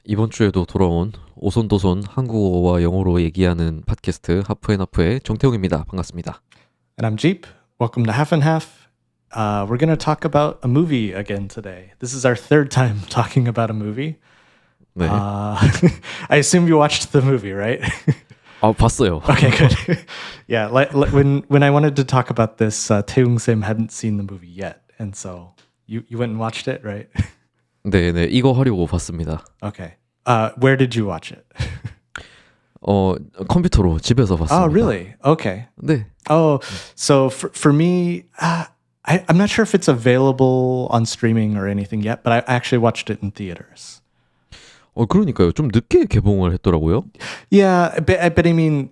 이번 주에도 돌아온 오손도손 한국어와 영어로 얘기하는 팟캐스트 하프앤하프의 정태웅입니다. 반갑습니다. And I'm Jeep. Welcome to Half and Half. We're going to talk about a movie again today. This is our third time talking about a movie. 네. I assume you watched the movie, right? 봤어요. Okay, good. Yeah, when I wanted to talk about this, Taeung Sim hadn't seen the movie yet, and so you went and watched it, right? 네, 이거 하려고 봤습니다. Okay. Where did you watch it? 컴퓨터로 집에서 봤습니다. Oh, really? Okay. 네. Oh, so for me, I'm not sure if it's available on streaming or anything yet, but I actually watched it in theaters. 그러니까요. 좀 늦게 개봉을 했더라고요. Yeah, but I mean,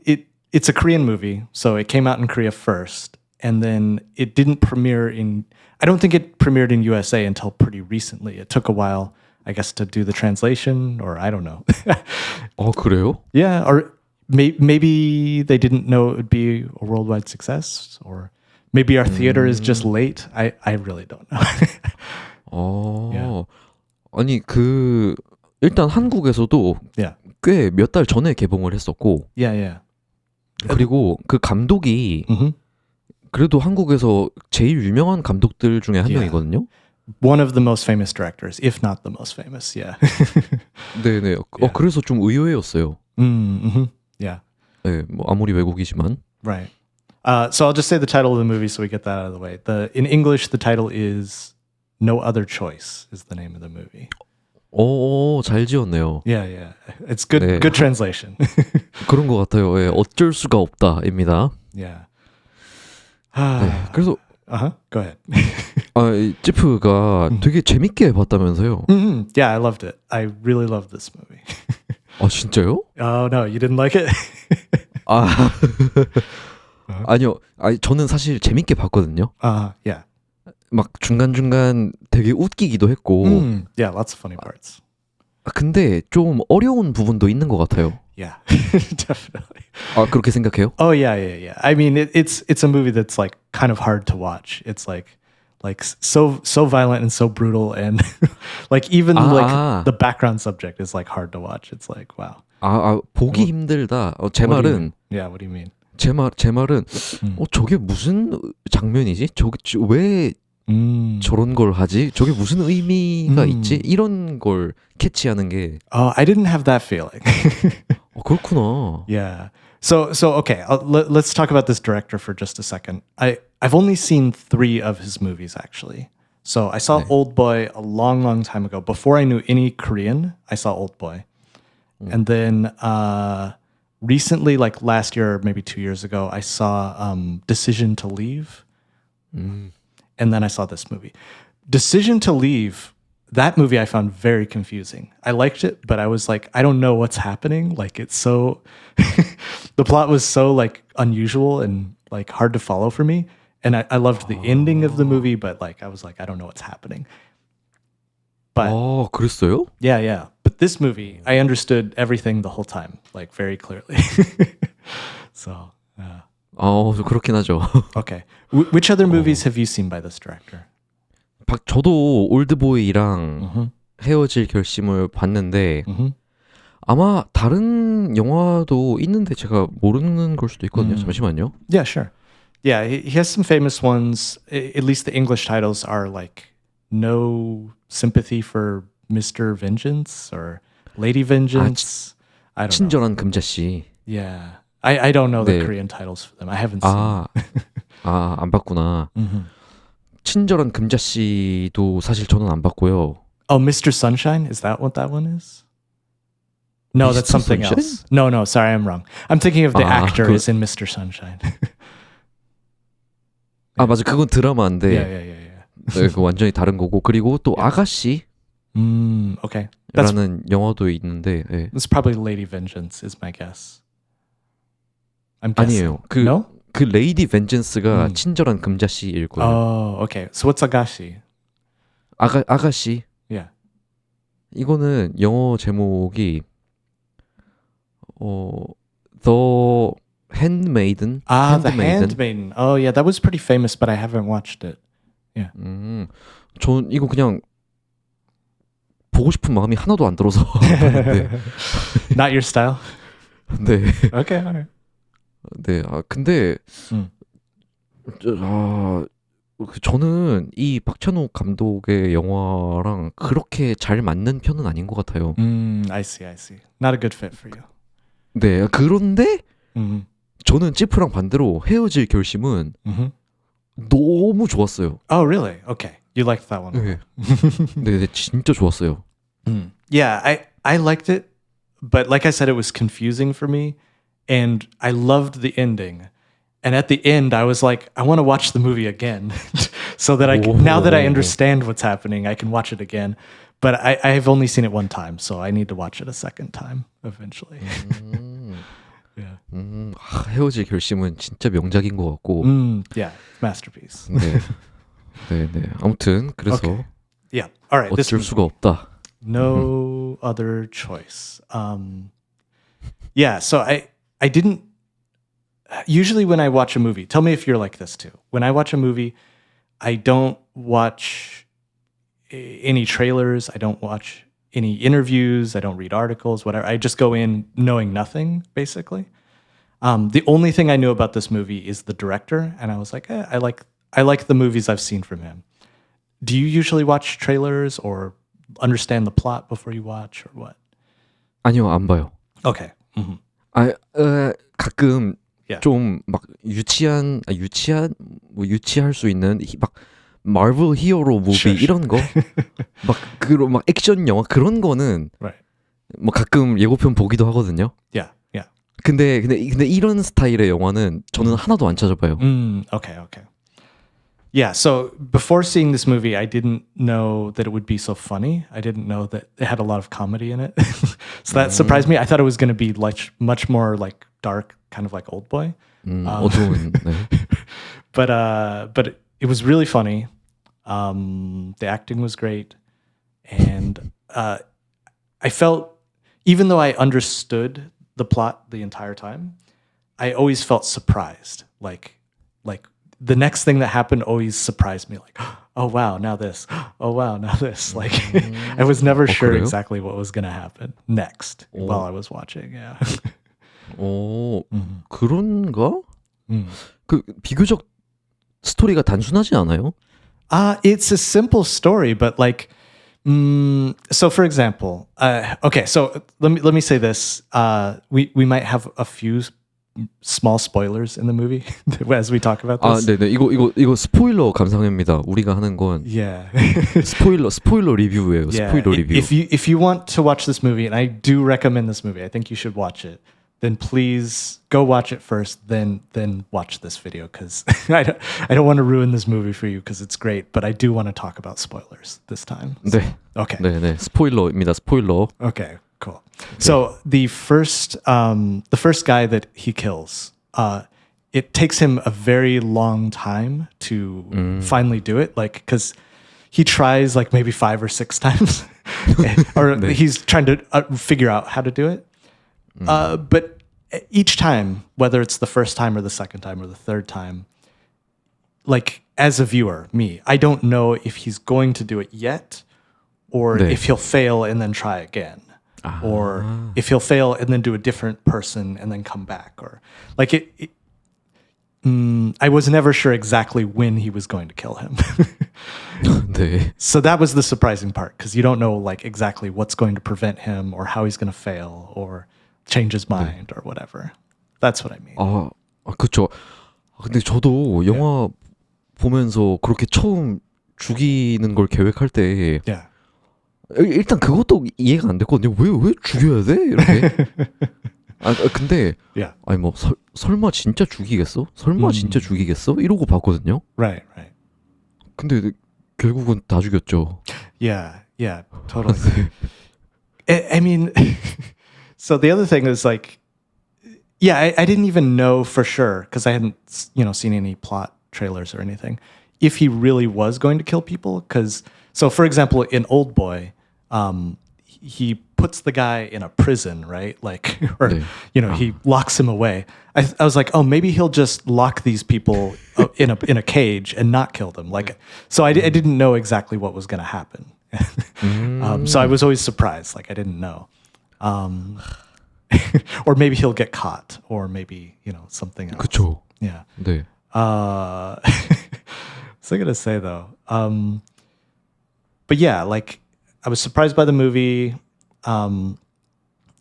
it's a Korean movie, so it came out in Korea first, and then it didn't premiere in. I don't think it premiered in USA until pretty recently. It took a while, I guess, to do the translation, or I don't know. 그래요? Yeah, or maybe they didn't know it would be a worldwide success, or maybe our theater is just late. I really don't know. Yeah. 아니 일단 한국에서도 Yeah. 꽤 몇 달 전에 개봉을 했었고, Yeah. 그리고 그 감독이 Mm-hmm. 그래도 한국에서 제일 유명한 감독들 중에 한 Yeah. 명이거든요. One of the most famous directors, if not the most famous. Yeah. 네네. 그래서 좀 의외였어요. Mm-hmm. Yeah. 네, 뭐 아무리 외국이지만. Right. So I'll just say the title of the movie so we get that out of the way. In English, the title is No Other Choice is the name of the movie. 잘 지었네요. Yeah. It's good. 네. Good translation. 그런 것 같아요. 예, 어쩔 수가 없다입니다. Yeah. 네, 그래서 Go ahead. 이 찌프가 되게 재밌게 봤다면서요. Mm-hmm. Yeah, I loved it. I really loved this movie. 진짜요? Oh no, you didn't like it? 아니요. 저는 사실 재밌게 봤거든요. Yeah. 막 중간중간 되게 웃기기도 했고. Yeah, lots of funny parts. 근데 좀 어려운 부분도 있는 것 같아요. Yeah, definitely. 그렇게 생각해요? Oh yeah. I mean, it's a movie that's like kind of hard to watch. It's like so violent and so brutal, and like even like the background subject is like hard to watch. It's like wow. 보기 힘들다. 제 말은 Yeah, what do you mean? 제 말은 저게 무슨 장면이지? 왜 저런 걸 하지? 저게 무슨 의미가 있지? 이런 걸 캐치하는 게. I didn't have that feeling. 그렇구나. Yeah. So okay, let's talk about this director for just a second. I've only seen 3 of his movies actually. So I saw Old Boy a long time ago. Before I knew any Korean, I saw Old Boy. And then recently, like last year, or maybe 2 years ago, I saw Decision to Leave. And then I saw this movie. Decision to Leave, that movie I found very confusing. I liked it, but I was like, I don't know what's happening. Like it's so, the plot was so like unusual and like hard to follow for me. And I loved the ending of the movie, but like I was like, I don't know what's happening. But 그랬어요? yeah. But this movie, I understood everything the whole time, like very clearly. So. 그렇긴 하죠. Okay. Which other movies have you seen by this director? 저도 올드보이랑 헤어질 결심을 봤는데 아마 다른 영화도 있는데 제가 모르는 걸 수도 있거든요. 잠시만요. Yeah, sure. Yeah, he has some famous ones. At least the English titles are like No Sympathy for Mr. Vengeance or Lady Vengeance. I don't know. 친절한 금자씨. Yeah. I don't know the 네. Korean titles for them. I haven't seen. 안 봤구나. 친절한 금자씨도 사실 저는 안 봤고요. Oh, Mr. Sunshine? Is that what that one is? No, that's Mr. something Sunshine? else. No, sorry, I'm wrong. I'm thinking of the actor 그- is in Mr. Sunshine. 맞아. 그건 드라마인데 Yeah. 네, 그 완전히 다른 거고. 그리고 또 아가씨라는 Okay. 영화도 있는데 네. It's probably Lady Vengeance is my guess. I'm guessing. 아니에요. No? 그 레이디 벤전스가 친절한 금자씨일 거예요. Oh, okay. So what's Agashi? 아가씨. Yeah. 이거는 영어 제목이 The Handmaiden. The Handmaiden. Oh, yeah, that was pretty famous, but I haven't watched it. Yeah. 전 이거 그냥 보고 싶은 마음이 하나도 안 들어서 봤는데 Not your style? 네. Okay, all right. 네. 근데 저는 이 박찬욱 감독의 영화랑 그렇게 잘 맞는 편은 아닌 것 같아요. I see. Not a good fit for you. 네. 그런데 저는 찌프랑 반대로 헤어질 결심은 너무 좋았어요. Oh, really? Okay. You liked that one. 네. 네, 진짜 좋았어요. Yeah, I liked it, but like I said, it was confusing for me, and I loved the ending. And at the end, I was like, I want to watch the movie again, so that now that I understand what's happening, I can watch it again. But I've only seen it one time, so I need to watch it a second time eventually. Yeah. 헤어질 결심은 진짜 명작인 것 같고. Yeah, masterpiece. 네. 아무튼 그래서 Okay. Yeah. All right. 어쩔 수가 없다. No other choice. Yeah. So I didn't. Usually when I watch a movie, tell me if you're like this too. When I watch a movie, I don't watch any trailers. I don't watch any interviews. I don't read articles, whatever. I just go in knowing nothing, basically. The only thing I knew about this movie is the director, and I was like, I like the movies I've seen from him. Do you usually watch trailers or understand the plot before you watch, or what? 아니요, 안 봐요. Okay. 가끔 Yeah. 좀 막 유치할 수 있는 막 마블 히어로 무비 Sure. 이런 거, 막 액션 영화 그런 거는 Right. 뭐 가끔 예고편 보기도 하거든요. Yeah. 근데 이런 스타일의 영화는 저는 하나도 안 찾아봐요. Okay. Yeah, so before seeing this movie, I didn't know that it would be so funny. I didn't know that it had a lot of comedy in it. So that surprised me. I thought it was going to be like much more like dark, kind of like Oldboy. 어두운. 네. But it was really funny. The acting was great, and I felt, even though I understood the plot the entire time, I always felt surprised. Like the next thing that happened always surprised me. Like, oh wow, now this. Oh wow, now this. Like, I was never sure 그래요? exactly what was going to happen next while I was watching. Yeah. 그런가? 그 비교적 스토리가 단순하지 않아요? It's a simple story, but like, so for example, okay, so let me say this. We might have a few small spoilers in the movie as we talk about this. 네네. 이거 스포일러 감상입니다. 우리가 하는 건 Yeah. 스포일러 리뷰예요. Yeah. 스포일러 리뷰. If you want to watch this movie, and I do recommend this movie, I think you should watch it. Then please go watch it first, then watch this video, because I don't want to ruin this movie for you because it's great, but I do want to talk about spoilers this time. So, 네. Okay. 네네. 스포일러입니다. 스포일러. Okay. Cool. So the first guy that he kills, it takes him a very long time to finally do it, like, because he tries like maybe 5 or 6 times, or he's trying to figure out how to do it. But each time, whether it's the first time or the second time or the third time, like as a viewer, me, I don't know if he's going to do it yet, or 네. if he'll fail and then try again. Or if he'll fail and then do a different person and then come back, or like I was never sure exactly when he was going to kill him. 네. So that was the surprising part, because you don't know like exactly what's going to prevent him or how he's going to fail or change his mind or whatever. That's what I mean. 그렇죠. 근데 저도 영화 보면서 그렇게 처음 죽이는 걸 계획할 때 Yeah. 일단 그것도 이해가 안 됐거든요. 왜 죽여야 돼? 이렇게. 근데 Yeah. 아니 뭐 설마 진짜 죽이겠어? 설마 진짜 죽이겠어? 이러고 봤거든요. Right. 근데 결국은 다 죽였죠. Yeah, totally. I mean, so the other thing is like, yeah, I didn't even know for sure, because I hadn't, seen any plot trailers or anything, if he really was going to kill people. Because, so for example, in Oldboy, he puts the guy in a prison, right? Like, or, he locks him away. I was like, oh, maybe he'll just lock these people in a cage and not kill them. Like, so I didn't know exactly what was going to happen. So I was always surprised, like I didn't know. Or maybe he'll get caught, or maybe, something else. 그쵸. Yeah. 네. What's I gonna say though? But yeah, like I was surprised by the movie, and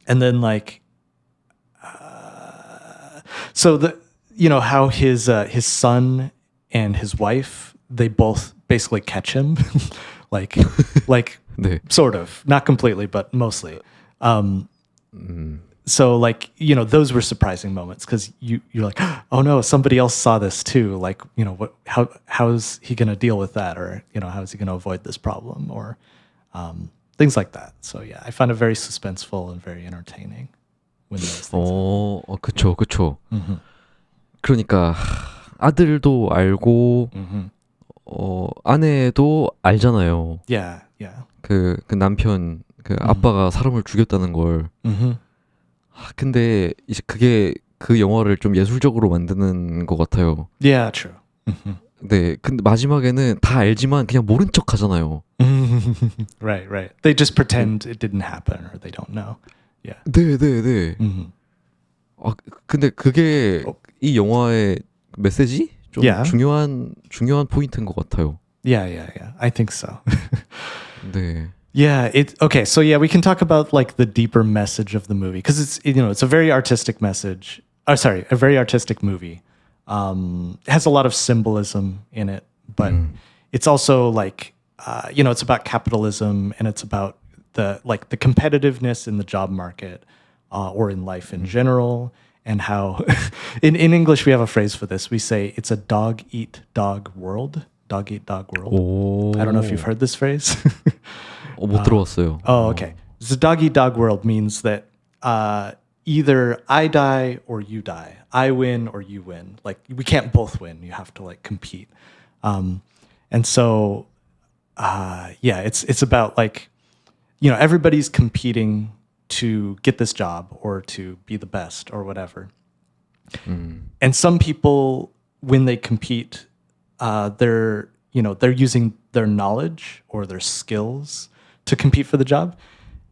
then like, so how his son and his wife, they both basically catch him, like 네. sort of, not completely, but mostly. So like, those were surprising moments because you're like, oh no, somebody else saw this too. Like, how is he going to deal with that? Or, how is he going to avoid this problem? Or things like that. So yeah, I found it very suspenseful and very entertaining when those things 그쵸, 그쵸. 그러니까 아들도 알고 아내도 알잖아요. Yeah, yeah. 그 남편 아빠가 사람을 죽였다는 걸. 근데 이제 그게 그 영화를 좀 예술적으로 만드는 것 같아요. Yeah, true. 네, 근데 마지막에는 다 알지만 그냥 모른 척 하잖아요. Right, right. They just pretend it didn't happen or they don't know. Yeah. 네. 근데 그게 이 영화의 메시지? 좀 Yeah. 중요한 포인트인 것 같아요. Yeah. I think so. 네. Yeah, okay. So yeah, we can talk about like the deeper message of the movie because it's a very artistic message. Oh, sorry, a very artistic movie. It has a lot of symbolism in it, but it's also like it's about capitalism and it's about the competitiveness in the job market or in life in general, and how in English we have a phrase for this. We say it's a dog eat dog world. Dog eat dog world. 오. I don't know if you've heard this phrase. 못 들어봤어요. Oh, okay. The dog eat dog world means that either I die or you die. I win or you win. Like we can't both win. You have to like compete. And so, it's about like, everybody's competing to get this job or to be the best or whatever. And some people, when they compete, they're using their knowledge or their skills to compete for the job.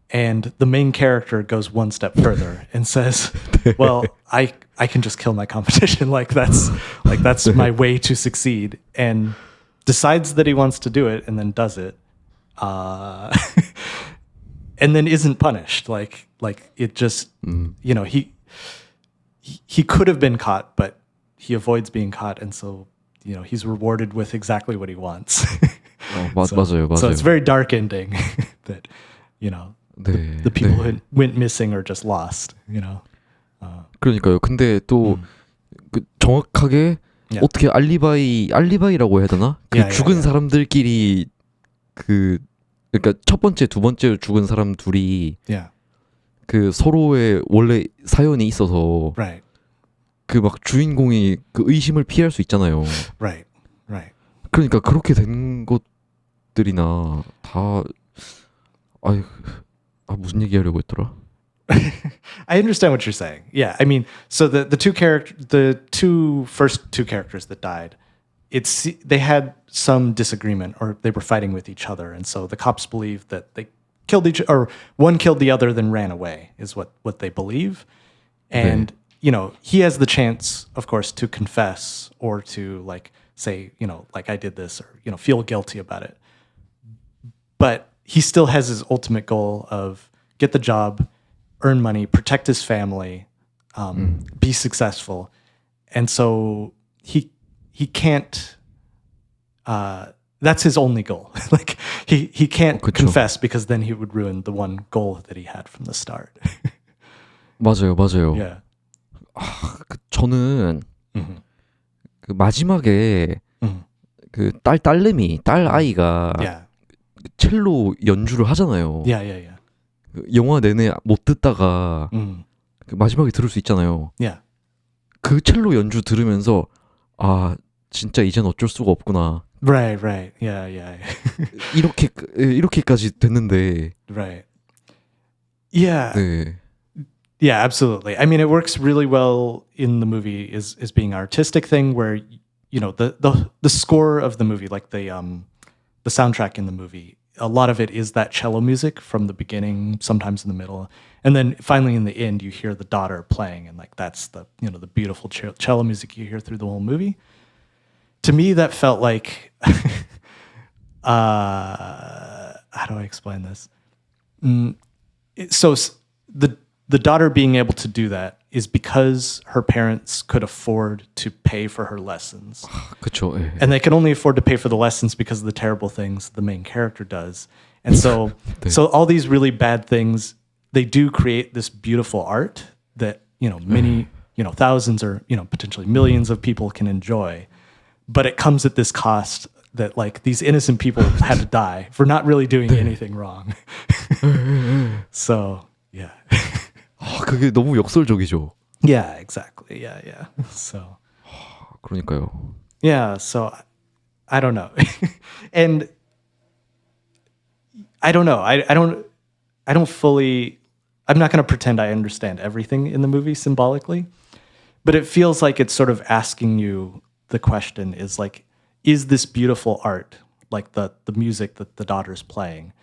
And the main character goes one step further and says, well, I can just kill my competition. That's my way to succeed, and decides that he wants to do it and then does it. And then isn't punished. Like it just, he could have been caught, but he avoids being caught. And so, he's rewarded with exactly what he wants. 맞아요. So it's a very dark ending that, 네, the people 네. who went missing or just lost, 그러니까요. 근데 또 그 정확하게 Yeah. 어떻게 알리바이라고 해야 되나? 그 Yeah, 죽은 yeah. 사람들끼리 그러니까 첫 번째, 두 번째 죽은 사람 둘이 Yeah. 그 서로의 원래 사연이 있어서 Right. 그 막 주인공이 그 의심을 피할 수 있잖아요. Right. 그러니까 그렇게 된 것들이나 다 무슨 얘기하려고 했더라? I understand what you're saying. Yeah. I mean, so the first two characters that died, they had some disagreement or they were fighting with each other. And so the cops believe that they killed or one killed the other, then ran away is what they believe. And, he has the chance, of course, to confess or to like say, like I did this or, feel guilty about it. But he still has his ultimate goal of get the job, earn money, protect his family, be successful. And so he can't, that's his only goal. Like he can't 그쵸. confess because then he would ruin the one goal that he had from the start. 맞아요. Yeah. 저는 그 마지막에 그 딸 아이가 Yeah. 첼로 연주를 하잖아요. Yeah. 그 영화 내내 못 듣다가 그 마지막에 들을 수 있잖아요. Yeah. 그 첼로 연주 들으면서 진짜 이젠 어쩔 수가 없구나. Right. Yeah. 이렇게까지 됐는데. Right. Yeah. 네. Yeah, absolutely. I mean, it works really well in the movie is being an artistic thing where, the score of the movie, like the soundtrack in the movie, a lot of it is that cello music from the beginning, sometimes in the middle, and then finally in the end you hear the daughter playing, and like that's the the beautiful cello music you hear through the whole movie. To me, that felt like how do I explain this? So the daughter being able to do that is because her parents could afford to pay for her lessons. 그쵸. 예. And they can only afford to pay for the lessons because of the terrible things the main character does. And so so all these really bad things, they do create this beautiful art that, many, thousands or, potentially millions of people can enjoy. But it comes at this cost that like these innocent people had to die for not really doing anything wrong. So, yeah. 그게 너무 역설적이죠. Yeah, exactly. Yeah. So, 그러니까요. yeah, so I don't know. And I don't know. I don't fully, I'm not going to pretend I understand everything in the movie symbolically, but it feels like it's sort of asking you the question is like, is this beautiful art, like the music that the daughter's playing,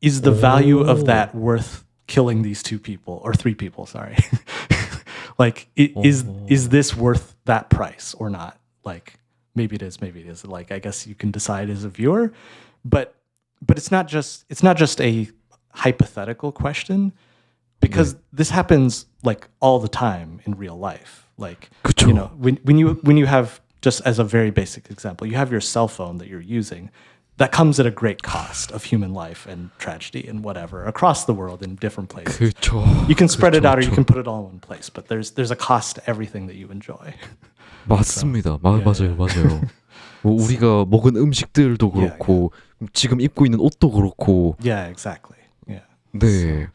is the value of that worth killing these two people or three people, sorry. Like, is this worth that price or not? Like, maybe it is, maybe it isn't. Like, I guess you can decide as a viewer, but it's not just a hypothetical question, because this happens like all the time in real life. Like, 그쵸. when you have, just as a very basic example, you have your cell phone that you're using, that comes at a great cost of human life and tragedy and whatever across the world in different places. 그쵸. You can spread it out or you 그쵸. can put it all in one place, but there's a cost to everything that you enjoy. 맞습니다. 맞아요. 뭐 우리가 먹은 음식들도 그렇고 지금 입고 있는 옷도 그렇고. Yeah, exactly. Yeah. 네.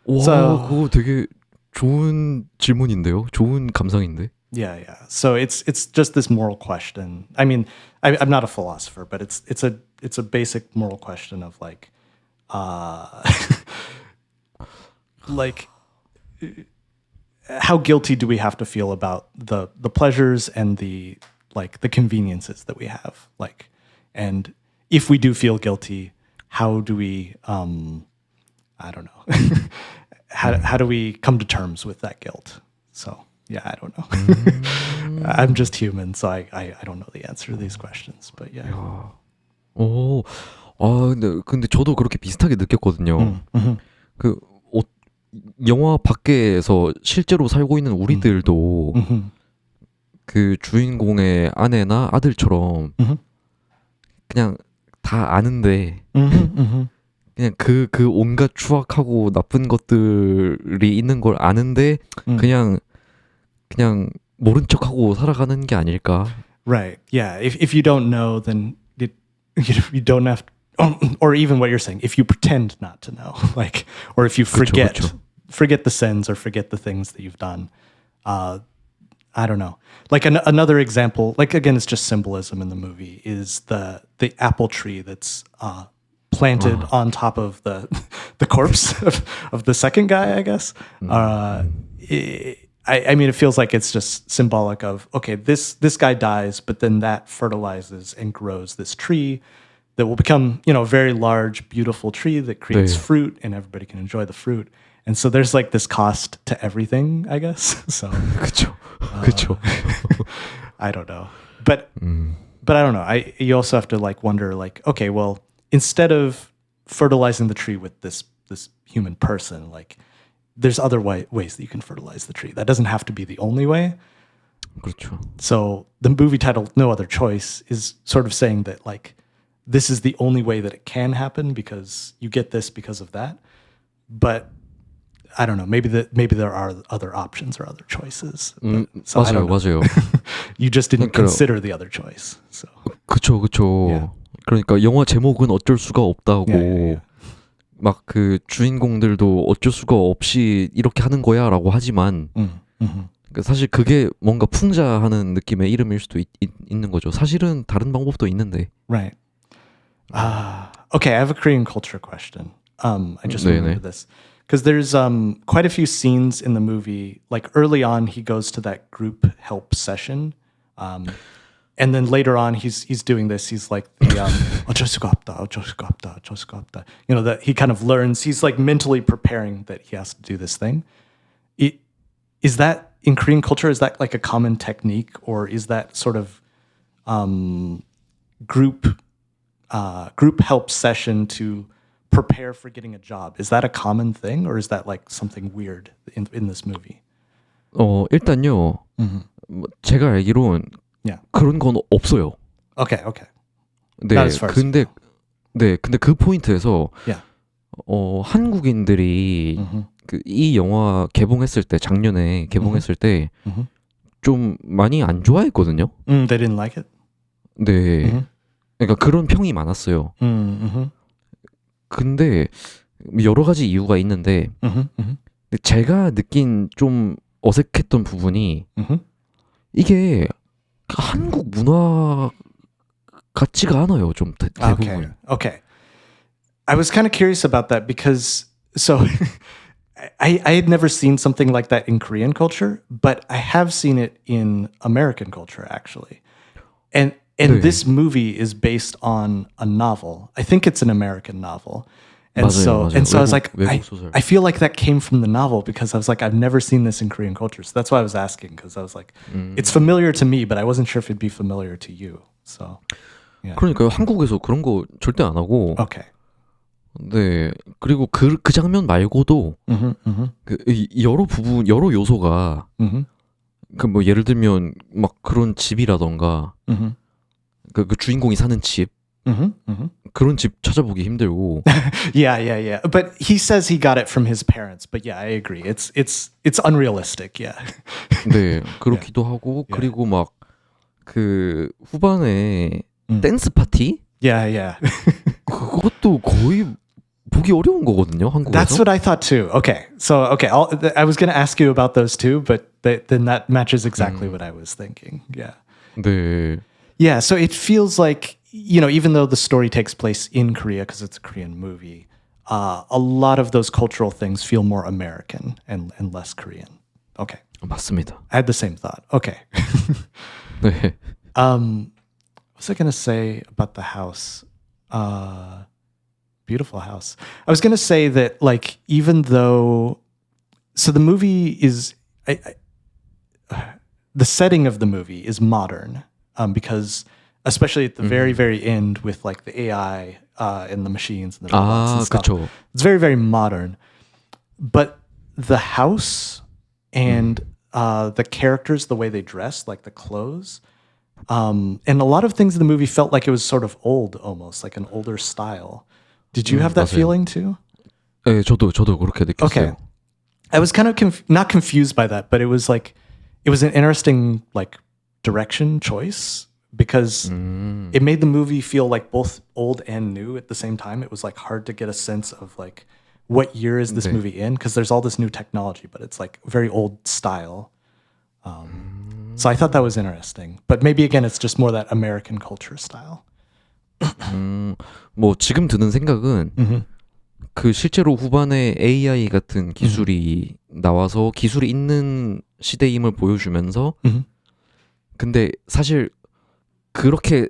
와, 그거 되게 좋은 질문인데요. 좋은 감상인데. Yeah. So it's just this moral question. I mean, I'm not a philosopher, but it's a basic moral question of like, like, how guilty do we have to feel about the pleasures and the conveniences that we have? Like, and if we do feel guilty, how do we I don't know. how do we come to terms with that guilt? So yeah, I don't know. I'm just human, so I don't know the answer to these questions. But yeah. 근데 저도 그렇게 비슷하게 느꼈거든요. 그 영화 밖에서 실제로 살고 있는 우리들도 그 주인공의 아내나 아들처럼 그냥 다 아는데 그냥 그 온갖 추악하고 나쁜 것들이 있는 걸 아는데 그냥 모른 척하고 살아가는 게 아닐까? Right. Yeah. If you don't know, then you don't have, or even what you're saying, if you pretend not to know, like, or if you forget the sins or forget the things that you've done. I don't know. Like another example, like again, it's just symbolism in the movie, is the apple tree that's planted on top of the corpse of the second guy, I guess. I mean, it feels like it's just symbolic of, okay, this guy dies, but then that fertilizes and grows this tree that will become, a very large, beautiful tree that creates fruit, and everybody can enjoy the fruit. And so there's like this cost to everything, I guess. So 그쵸. I don't know, but I don't know. You also have to like wonder, like, okay, well, instead of fertilizing the tree with this human person, like, there's other ways that you can fertilize the tree. That doesn't have to be the only way. 그렇죠. So the movie title, No Other Choice, is sort of saying that, like, this is the only way that it can happen because you get this because of that. But I don't know. Maybe there are other options or other choices. So 맞아요. You just didn't consider the other choice. So. 그쵸. Yeah. 그러니까 영화 제목은 어쩔 수가 없다고. Yeah. 막 그 주인공들도 어쩔 수가 없이 이렇게 하는 거야라고 하지만 사실 그게 뭔가 풍자하는 느낌의 이름일 수도 있는 거죠. 사실은 다른 방법도 있는데. Right. Okay, I have a Korean culture question. I just remembered this. Because there's quite a few scenes in the movie, like early on, he goes to that group help session. and then later on, he's doing this. He's like the 어쩔 수가 없다, 어쩔 수가 없다, 어쩔 수가 없다. You know, that he kind of learns. He's like mentally preparing that he has to do this thing. Is that in Korean culture? Is that like a common technique, or is that sort of group help session to prepare for getting a job? Is that a common thing, or is that like something weird in this movie? 일단요. 뭐 제가 알기론 Yeah. 그런 건 없어요. Okay. 네. Not as far as you 근데 근데 그 포인트에서 Yeah. 한국인들이 이 영화 개봉했을 때 작년에 개봉했을 때 좀 많이 안 좋아했거든요. They didn't like it. 네. 그러니까 그런 평이 많았어요. 근데 여러 가지 이유가 있는데 근데 제가 느낀 좀 어색했던 부분이 이게 한국 문화 같지가 않아요. 좀 대부분. Okay. I was kind of curious about that because I had never seen something like that in Korean culture, but I have seen it in American culture actually. And 네. this movie is based on a novel. I think it's an American novel. And 맞아요. so I was like, 외국 소설. I feel like that came from the novel because I was like, I've never seen this in Korean culture. So that's why I was asking, because I was like, it's familiar to me, but I wasn't sure if it'd be familiar to you. So, yeah. 그러니까요. 한국에서 그런 거 절대 안 하고. Okay. 네. 그리고 그 장면 말고도 여러 요소가 그 뭐 예를 들면 막 그런 집이라던가 그 주인공이 사는 집 그런 집 찾아보기 힘들고. Yeah. But he says he got it from his parents. But yeah, I agree. It's unrealistic. Yeah. 네, 그렇기도 하고 그리고 막 그 후반에 댄스 파티? Yeah. 그것도 거의 보기 어려운 거거든요, 한국에서. That's what I thought too. Okay. So, I was going to ask you about those too, but then that matches exactly what I was thinking. Yeah. 네. Yeah, so it feels like, you know, even though the story takes place in Korea because it's a Korean movie, a lot of those cultural things feel more American and less Korean. Okay. 맞습니다. I had the same thought. Okay. 네. What was I going to say about the house? Beautiful house. I was going to say that, like, even though, so the movie is, the setting of the movie is modern because, especially at the very, very end with like the AI and the machines and the robots and stuff. 그쵸. It's very, very modern. But the house and the characters, the way they dress, like the clothes, and a lot of things in the movie felt like it was sort of old, almost like an older style. Did you have that 맞아요. feeling too? 네, 저도 그렇게 느꼈어요. Okay. I was kind of not confused by that, but it was like, it was an interesting like direction choice because it made the movie feel like both old and new at the same time. It was like hard to get a sense of like, what year is this movie in? Because there's all this new technology, but it's like very old style. So I thought that was interesting. But maybe again, it's just more that American culture style. 뭐 지금 드는 생각은 그 실제로 후반에 AI 같은 기술이 나와서 기술이 있는 시대임을 보여주면서 근데 사실 그렇게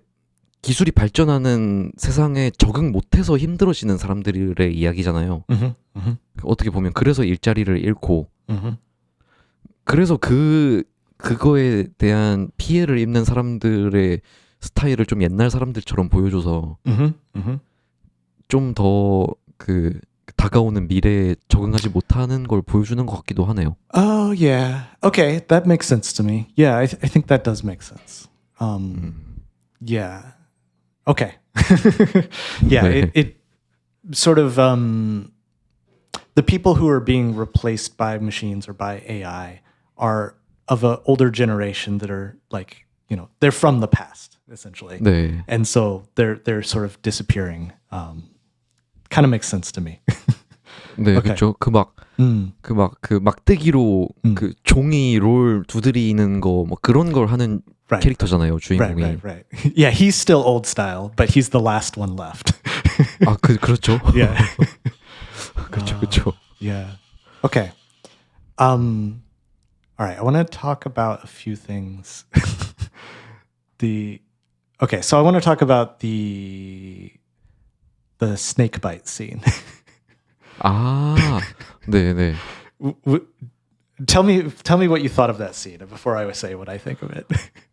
기술이 발전하는 세상에 적응 못해서 힘들어지는 사람들의 이야기잖아요. 어떻게 보면 그래서 일자리를 잃고 그래서 그거에 대한 피해를 입는 사람들의 스타일을 좀 옛날 사람들처럼 보여줘서 좀 더 그 다가오는 미래에 적응하지 못하는 걸 보여주는 것 같기도 하네요. Oh yeah. Okay, that makes sense to me. Yeah, I think that does make sense. Yeah. Okay. Yeah, it sort of the people who are being replaced by machines or by AI are of an older generation that are like, you know, they're from the past essentially. 네. And so they're sort of disappearing. Kind of makes sense to me. 네, Okay. 그렇죠. 그 막대기로 그 종이 롤 두드리는 거 뭐 그런 걸 하는 Right. 캐릭터잖아요, 주인공이. Right. Yeah, he's still old style, but he's the last one left. 아, 그렇죠. Yeah. 그렇죠. Yeah. Okay. All right. I want to talk about a few things. the okay, so I want to talk about the snake bite scene. 아, 네네. Tell me what you thought of that scene before I say what I think of it.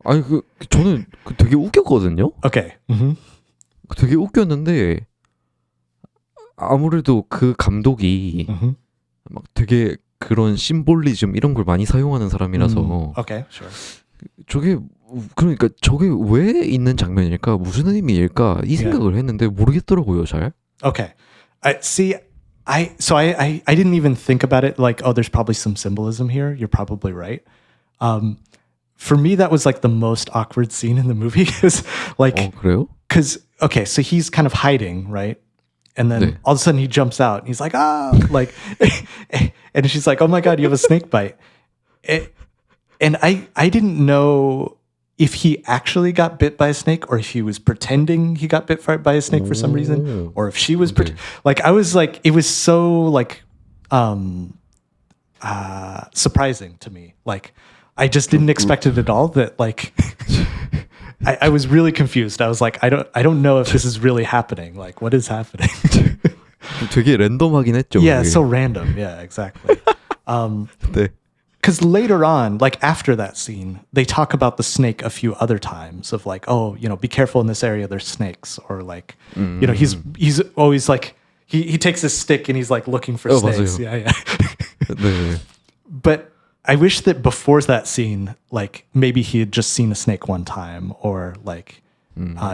아니 저는 되게 웃겼거든요. Okay. Mm-hmm. 되게 웃겼는데 아무래도 그 감독이 Mm-hmm. 막 되게 그런 심볼리즘 이런 걸 많이 사용하는 사람이라서 Okay, sure. 저게 그러니까 저게 왜 있는 장면일까 무슨 의미일까 이 생각을 했는데 모르겠더라고요 잘. Okay. I didn't even think about it like, oh, there's probably some symbolism here. You're probably right. For me, that was like the most awkward scene in the movie is like, 그래요? because, okay, so he's kind of hiding, right? And then 네. all of a sudden he jumps out and he's like, ah, like, and she's like, oh my God, you have a snake bite. And I didn't know if he actually got bit by a snake or if he was pretending he got bit by a snake for some reason, or if she was like, I was like, it was so like surprising to me. Like, I just didn't expect it at all. That like, I was really confused. I was like, I don't know if this is really happening. Like, what is happening? 되게 랜덤하긴 했죠. Yeah, 그게. it's so random. Yeah, exactly. 네. Because later on, like after that scene, they talk about the snake a few other times of like, oh, you know, be careful in this area, there's snakes. Or like, you know, he's always like, he takes his stick and he's like looking for snakes. 맞아요. Yeah. 네. But I wish that before that scene, like maybe he had just seen a snake one time, or like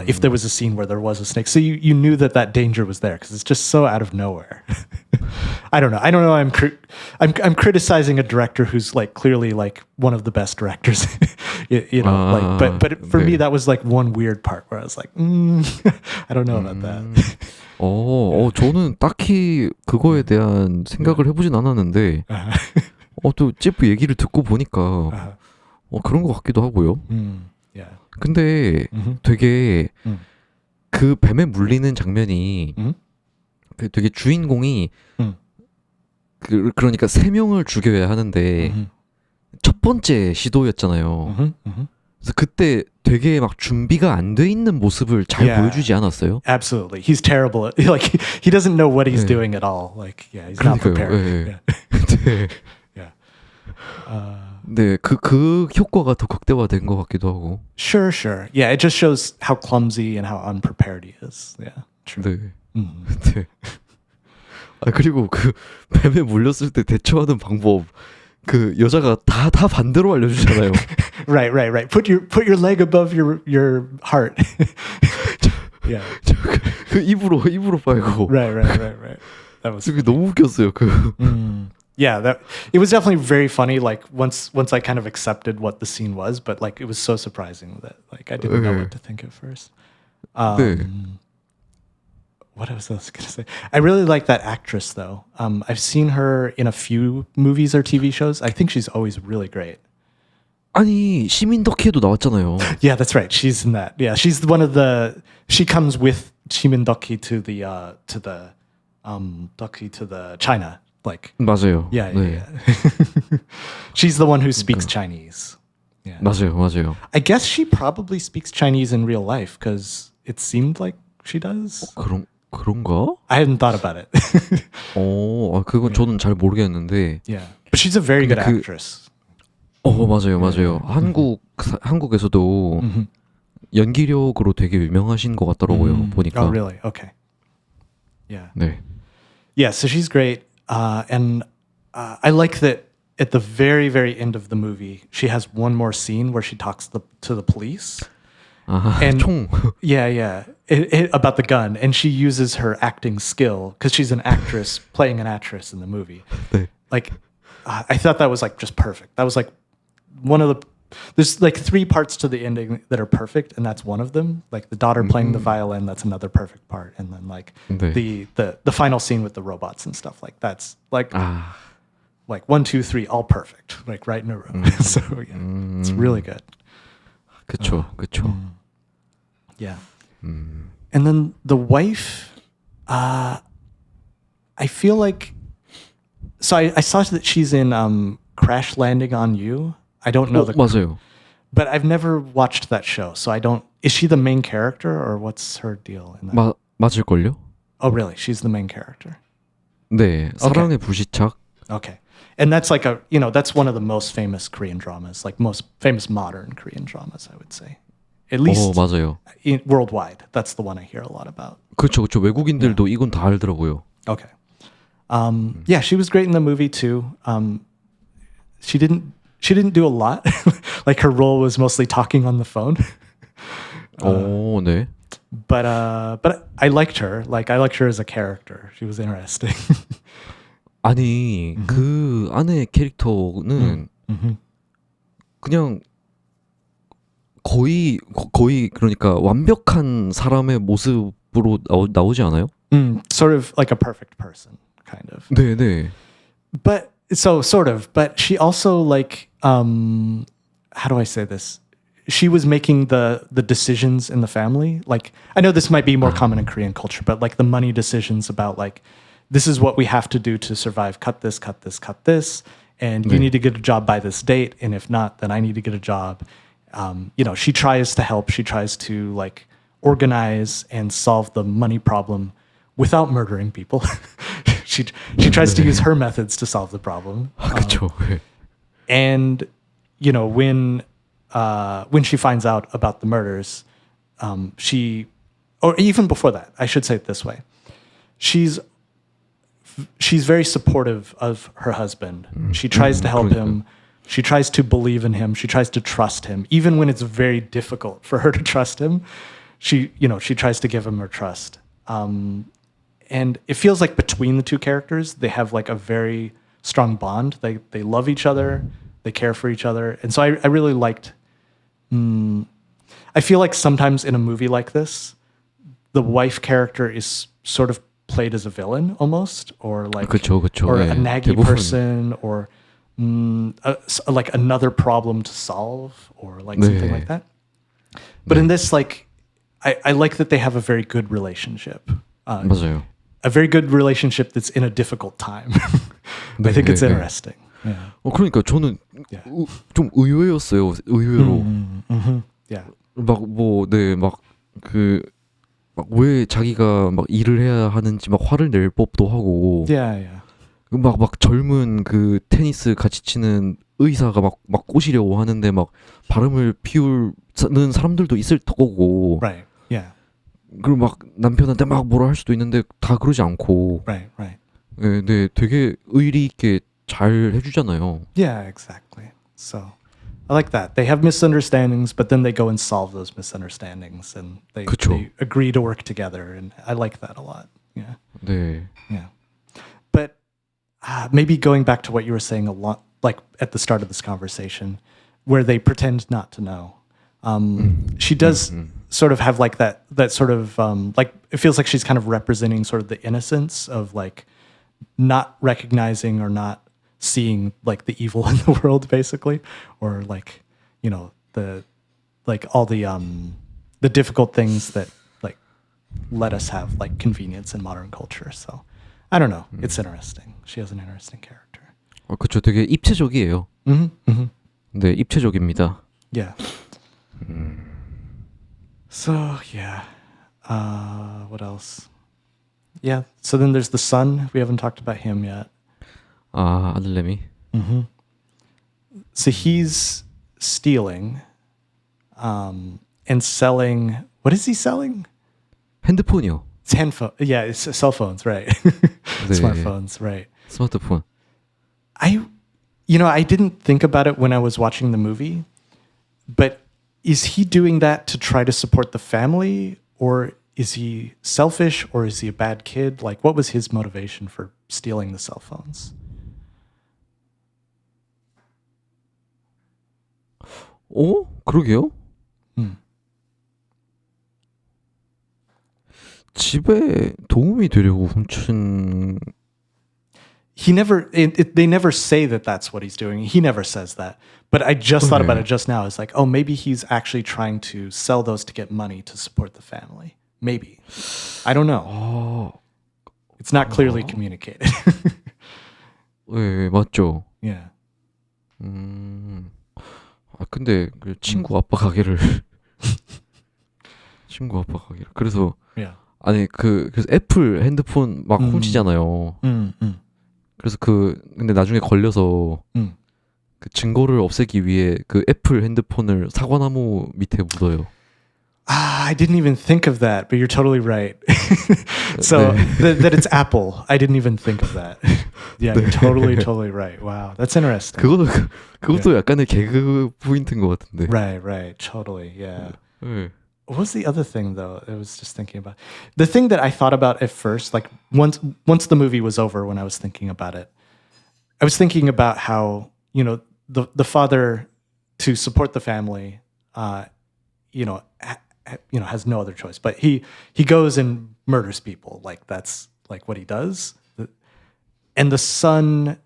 if there was a scene where there was a snake, so you knew that danger was there because it's just so out of nowhere. I don't know. I'm criticizing a director who's like clearly like one of the best directors, you know. Like, but for me, that was like one weird part where I was like, I don't know about that. 저는 딱히 그거에 대한 생각을 해보진 않았는데, 또 제프 얘기를 듣고 보니까 그런 것 같기도 하고요. Yeah. 근데 되게 그 뱀에 물리는 장면이 그 되게 주인공이 그러니까 세 명을 죽여야 하는데 첫 번째 시도였잖아요. 그래서 그때 되게 막 준비가 안 돼 있는 모습을 잘 Yeah. 보여주지 않았어요? Absolutely. He's terrible. Like he doesn't know what he's doing at all. Like, yeah, he's not 그러니까요. prepared. 네. Yeah. 네, 그 효과가 더 극대화된 것 같기도 하고. Sure. Yeah, it just shows how clumsy and how unprepared he is. Yeah. True. 네. 네. 그리고 그 뱀에 물렸을 때 대처하는 방법 그 여자가 다 반대로 알려주잖아요. Right. Put your leg above your heart. Yeah. 그 입으로 빨고. Right. That was 그게 너무 웃겼어요. Yeah, it was definitely very funny. Like once I kind of accepted what the scene was, but like it was so surprising that like I didn't know what to think at first. 네. What else was I gonna say? I really like that actress though. I've seen her in a few movies or TV shows. I think she's always really great. 아니 시민 덕혜도 나왔잖아요. Yeah, that's right. She's in that. Yeah, she's one of the. She comes with Shimin Dokki to the China. Like 맞아요. yeah. 네. She's the one who speaks Chinese. Yeah. 맞아요. I guess she probably speaks Chinese in real life because it seemed like she does. 그런가? I hadn't thought about it. 그건 저는 잘 모르겠는데. Yeah, but she's a very good 그- actress. 맞아요. 한국에서도 연기력으로 되게 유명하신 것 같더라고요. 보니까. Oh, really? Okay. Yeah. 네. Yeah, so she's great. And I like that at the very, very end of the movie, she has one more scene where she talks to the police. And- 총. Yeah. About the gun. And she uses her acting skill because she's an actress playing an actress in the movie. 네. Like, I thought that was like just perfect. That was like one of the. There's like three parts to the ending that are perfect, and that's one of them. Like the daughter playing the violin, that's another perfect part, and then like 네. the final scene with the robots and stuff. Like that's like 아, like 1, 2, 3, all perfect, like right in a row. So yeah, it's really good. 그쵸. Yeah. And then the wife, I feel like. So I saw that she's in Crash Landing on You. I don't know 맞아요. but I've never watched that show, so I don't. Is she the main character, or what's her deal in that? 맞을걸요? Oh, really? She's the main character. 네, 사랑의 불시착. Okay, and that's like that's one of the most famous Korean dramas, like most famous modern Korean dramas, I would say. At least 맞아요. worldwide, that's the one I hear a lot about. 그렇죠. 외국인들도 이건 다 알더라고요. Okay. Yeah, she was great in the movie too. She didn't do a lot. Like her role was mostly talking on the phone. 네. But I liked her. Like I liked her as a character. She was interesting. 아니 그 안에 캐릭터는 그냥 거의 그러니까 완벽한 사람의 모습으로 나오지 않아요? Sort of like a perfect person, kind of. 네. But so sort of. But she also like how do I say this? She was making the decisions in the family. Like I know this might be more common in Korean culture, but like the money decisions about like this is what we have to do to survive. Cut this, and you need to get a job by this date. And if not, then I need to get a job. She tries to help. She tries to like organize and solve the money problem without murdering people. she tries to use her methods to solve the problem. 그렇죠. And when she finds out about the murders, or even before that, I should say it this way, she's very supportive of her husband. She tries to help him. She tries to believe in him. She tries to trust him, even when it's very difficult for her to trust him. She tries to give him her trust. And it feels like between the two characters, they have like a very strong bond. They love each other. They care for each other. And so I really liked. I feel like sometimes in a movie like this, the wife character is sort of played as a villain almost, or like 그쵸. or 네. a naggy 대부분. person, or like another problem to solve, or like something like that. But in this, like, I like that they have a very good relationship. 맞아요. A very good relationship that's in a difficult time. I think it's interesting. Yeah. 그러니까 저는 Yeah. 좀 의외였어요. 의외로. Yeah. 왜 자기가 막 일을 해야 하는지 막 화를 낼 법도 하고. Yeah. 막 젊은 그 테니스 같이 치는 의사가 막 꼬시려고 하는데 막 바람을 피우는 사람들도 있을 거고. Right. Yeah. 그리고 막 남편한테 막 뭐라 할 수도 있는데 다 그러지 않고. Right. 네, 되게 의리 있게 잘 해주잖아요. Yeah, exactly. So I like that. They have misunderstandings, but then they go and solve those misunderstandings, and they agree to work together, and I like that a lot. Yeah. 네. Yeah. But maybe going back to what you were saying a lot, like at the start of this conversation, where they pretend not to know. She does sort of have like that sort of like it feels like she's kind of representing sort of the innocence of like not recognizing or not seeing like the evil in the world, basically, or like the like all the difficult things that like let us have like convenience in modern culture. So I don't know. It's interesting. She has an interesting character. 그쵸. 되게 입체적이에요. 네, 입체적입니다. Yeah. So yeah. What else? Yeah. So then there's the son. We haven't talked about him yet. 아들내미. So he's stealing and selling. What is he selling? 핸드폰이요. It's handphone. Yeah, it's cell phones, right? 네. Smartphones, right? 스마트폰. I didn't think about it when I was watching the movie, but is he doing that to try to support the family, or is he selfish, or is he a bad kid? Like, what was his motivation for stealing the cell phones? 그러게요. 집에 도움이 되려고 훔친. He never. They never say that that's what he's doing. He never says that. But I just thought about it just now. It's like, oh, maybe he's actually trying to sell those to get money to support the family. Maybe. I don't know. It's not clearly communicated. 네, 맞죠. Yeah. 아 근데 그 친구 아빠 가게를 친구 아빠 가게를 그래서 Yeah. 아니 그래서 애플 핸드폰 막 음. 훔치잖아요. Mm. 그래서 근데 나중에 걸려서 Mm. 그 증거를 없애기 위해 그 애플 핸드폰을 사과나무 밑에 묻어요. I didn't even think of that, but you're totally right. So that it's Apple. I didn't even think of that. Yeah, you're totally right. Wow, that's interesting. 그것도 약간의 개그 포인트인 것 같은데. Right. Totally. Yeah. 네. What was the other thing though? I was just thinking about the thing that I thought about at first, like once the movie was over, when I was thinking about it, I was thinking about how, you know, the father, to support the family, you know, has no other choice, but he goes and murders people. Like that's like what he does. And the son,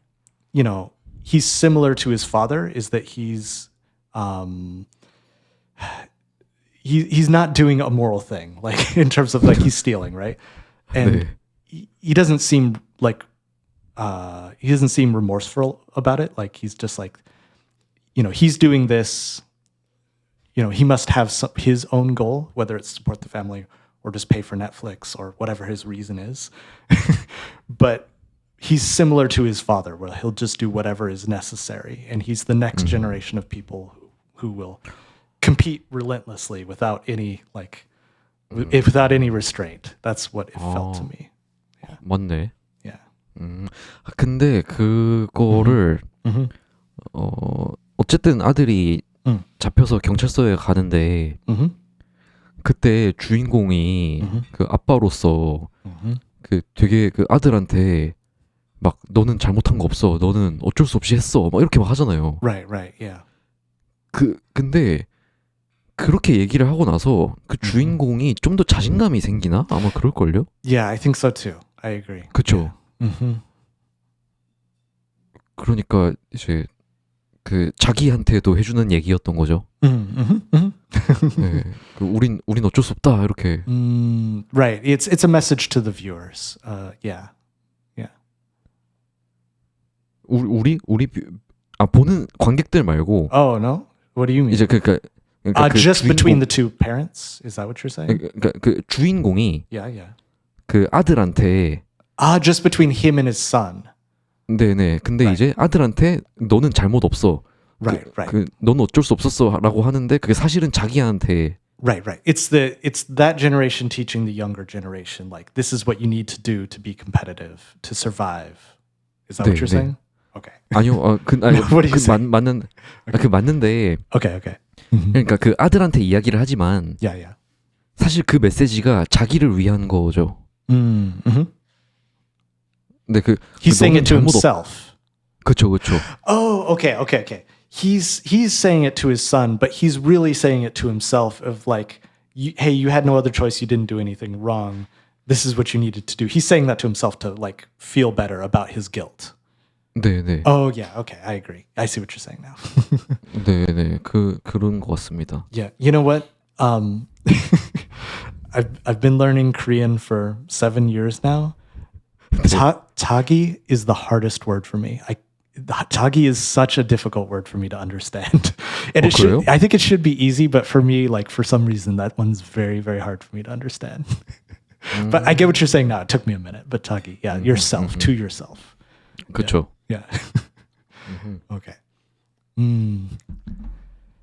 you know, he's similar to his father, is that he's not doing a moral thing, like in terms of like he's stealing, right? And he doesn't seem like he doesn't seem remorseful about it. Like he's just like, you know, he's doing this. You know, he must have his own goal, whether it's support the family or just pay for Netflix or whatever his reason is. But he's similar to his father, where he'll just do whatever is necessary, and he's the next generation of people who will compete relentlessly without any without any restraint. That's what it felt to me. 맞네. Yeah. 근데 그거를 어쨌든 아들이 잡혀서 경찰서에 가는데 그때 주인공이 그 아빠로서 그 되게 그 아들한테 막 너는 잘못한 거 없어, 너는 어쩔 수 없이 했어, 막 이렇게 막 하잖아요. Right. Yeah. 근데 그렇게 얘기를 하고 나서 그 주인공이 좀 더 자신감이 생기나? 아마 그럴걸요? Yeah, I think so too. I agree. 그쵸? Yeah. 그러니까 이제 그 자기한테도 해주는 얘기였던 거죠. 네, 그 우린 어쩔 수 없다 이렇게. Right. It's a message to the viewers. Yeah. 우리 보는 관객들 말고. Oh no. What do you mean? 이제 그러니까 just between the two parents? Is that what you're saying? 그러니까 그 주인공이 Yeah. 그 아들한테. Just between him and his son. 네네. 근데 Right. 이제 아들한테 너는 잘못 없어. Right. 너는 어쩔 수 없었어라고 하는데 그게 사실은 자기한테. Right. It's that generation teaching the younger generation, like this is what you need to do to be competitive, to survive. Is that what you're saying? Okay. 아니요. What do you say? 맞는데. Okay. 그러니까 그 아들한테 이야기를 하지만. Yeah. 사실 그 메시지가 자기를 위한 거죠. 근데 he's saying it to himself. 그렇죠. Oh, okay. He's saying it to his son, but he's really saying it to himself of like, hey, you had no other choice. You didn't do anything wrong. This is what you needed to do. He's saying that to himself to like feel better about his guilt. 네. Oh, yeah. Okay. I agree. I see what you're saying now. 네. 그런 것 같습니다. Yeah. You know what? I've been learning Korean for 7 years now. 자기 is the hardest word for me. 자기 is such a difficult word for me to understand. And I think it should be easy, but for me, like for some reason, that one's very, very hard for me to understand. But I get what you're saying now. It took me a minute. But 자기, yeah, yourself, to yourself. 그렇죠. Yeah. Okay.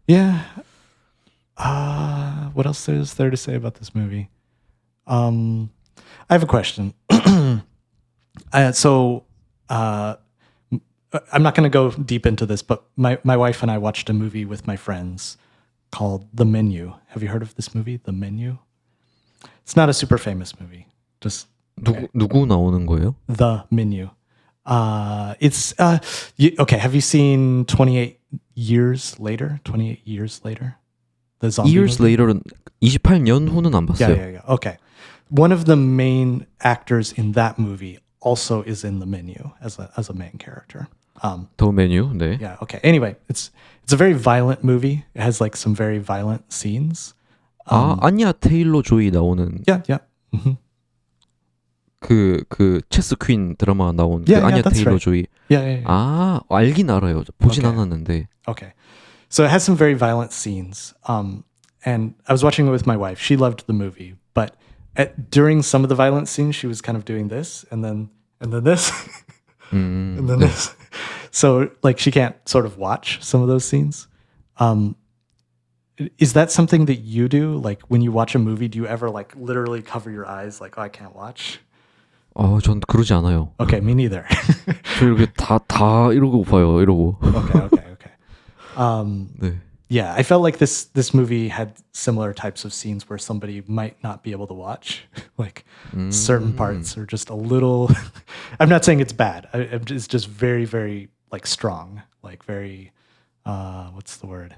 Yeah. What else is there to say about this movie? I have a question. I'm not going to go deep into this, but my wife and I watched a movie with my friends called The Menu. Have you heard of this movie, The Menu? It's not a super famous movie. Just 누구 나오는 거예요? The Menu. It's okay. Have you seen 28 Years Later? 28 Years Later? The zombie Years movie? Later은 28년 후는 안 봤어요. Yeah. Okay. One of the main actors in that movie also is in The Menu as a main character. 더 메뉴. 네. Yeah. Okay. Anyway, it's a very violent movie. It has like some very violent scenes. 아냐 테일러 조이 나오는. Yeah. 그 체스 퀸 드라마 나온 Yeah, 그 아냐 that's 테일러 right. 조이. Yeah. 알긴 알아요. 보진 Okay. 않았는데. Okay. So it has some very violent scenes. And I was watching it with my wife. She loved the movie, but during some of the violent scenes, she was kind of doing this, and then this, and then this. So like she can't sort of watch some of those scenes. Is that something that you do? Like when you watch a movie, do you ever like literally cover your eyes, like, oh, I can't watch? 전 그러지 않아요. Okay, me neither. 저 이렇게 다 이러고 봐요. 이러고. Okay. 네. Yeah, I felt like this movie had similar types of scenes where somebody might not be able to watch. Like certain parts are just a little. I'm not saying it's bad. It's just very, very like strong. Like very, what's the word?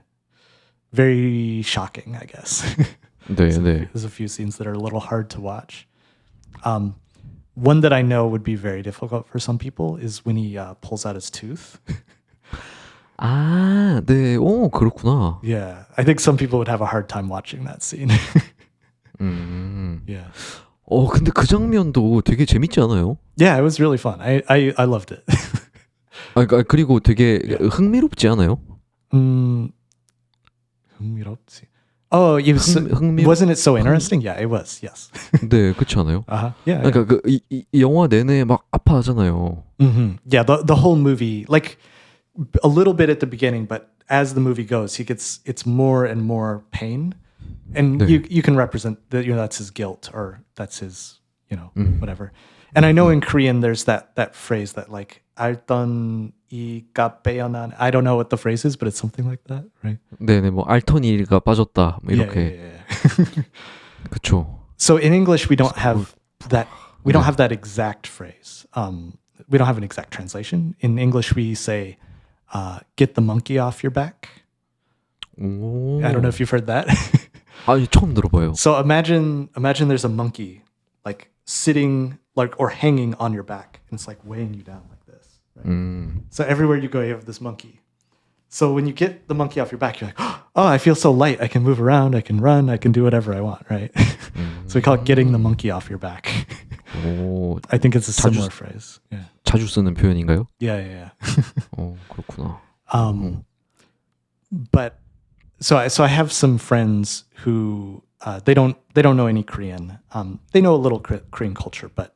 Very shocking, I guess. 네. There's a few scenes that are a little hard to watch. One that I know would be very difficult for some people is when he pulls out his tooth. 아, 네. 그렇구나. Yeah, I think some people would have a hard time watching that scene. Yeah. 근데 그 장면도 되게 재밌지 않아요? Yeah, it was really fun. I loved it. 그리고 되게 흥미롭지 않아요? 흥미롭지. Oh, it was, wasn't it so interesting? Yeah, it was. Yes. 네, 그렇지 않아요? Yeah. 그러니까 이 영화 내내 막 아파하잖아요. Yeah, the whole movie, like a little bit at the beginning, but as the movie goes, it's more and more pain, and 네. you can represent that, that's his guilt or that's his whatever. And I know in Korean there's that phrase that like 알던 이가 빼어난. I don't know what the phrase is, but it's something like that, right? 네네, 뭐 알턴이가 빠졌다, 뭐 이렇게. Yeah. 그쵸. So in English we don't have that. We don't have that exact phrase. We don't have an exact translation. In English we say, "Get the monkey off your back." 오. I don't know if you've heard that. 처음 들어봐요. So imagine there's a monkey like sitting like or hanging on your back, and it's like weighing you down like this. Right? So everywhere you go, you have this monkey. So when you get the monkey off your back, you're like, oh, I feel so light. I can move around. I can run. I can do whatever I want. Right? So we call it getting the monkey off your back. 오, I think it's a similar phrase. Yeah. 자주 쓰는 표현인가요? Yeah. 그렇구나. But so I have some friends who they don't know any Korean. They know a little Korean culture, but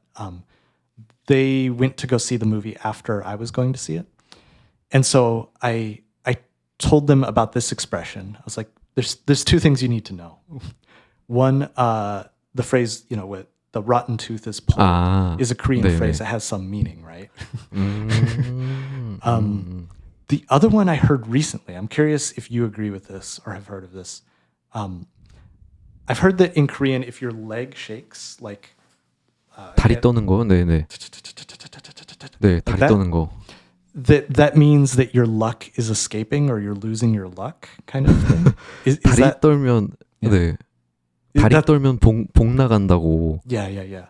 they went to go see the movie after I was going to see it, and so I told them about this expression. I was like, "There's two things you need to know. One, the phrase, with the rotten tooth is pulled is a Korean 네네. phrase that has some meaning, right?" The other one I heard recently, I'm curious if you agree with this or have heard of this. I've heard that in Korean, if your leg shakes, like 다리 떠는 거, 네네. 네, 다리 that? 떠는 거. that means that your luck is escaping or you're losing your luck, kind of thing. Is 다리 that? 떨면, 네. Is 다리 that- 떨면 복 나간다고 Yeah.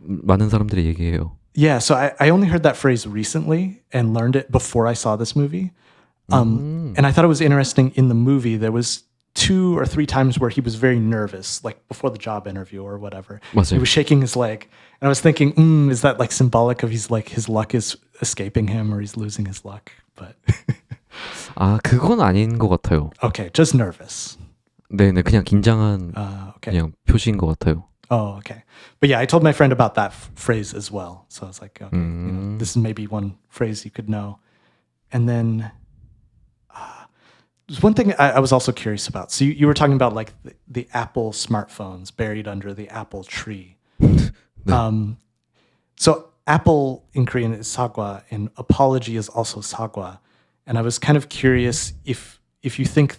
많은 사람들이 얘기해요. Yeah, so I only heard that phrase recently and learned it before I saw this movie. And I thought it was interesting in the movie. There was 2 or 3 times where he was very nervous, like before the job interview or whatever. 맞아요. He was shaking his leg. And I was thinking, is that like symbolic of his luck is escaping him or he's losing his luck? But 그건 아닌 것 같아요. okay, just nervous. 네네, 그냥 긴장한 Okay. 그냥 표시인 것 같아요. Oh, okay. But yeah, I told my friend about that phrase as well. So I was like, okay, this is maybe one phrase you could know. And then there's one thing I was also curious about. So you were talking about like the Apple smartphones buried under the Apple tree. So Apple in Korean is sagwa and apology is also sagwa. And I was kind of curious if you think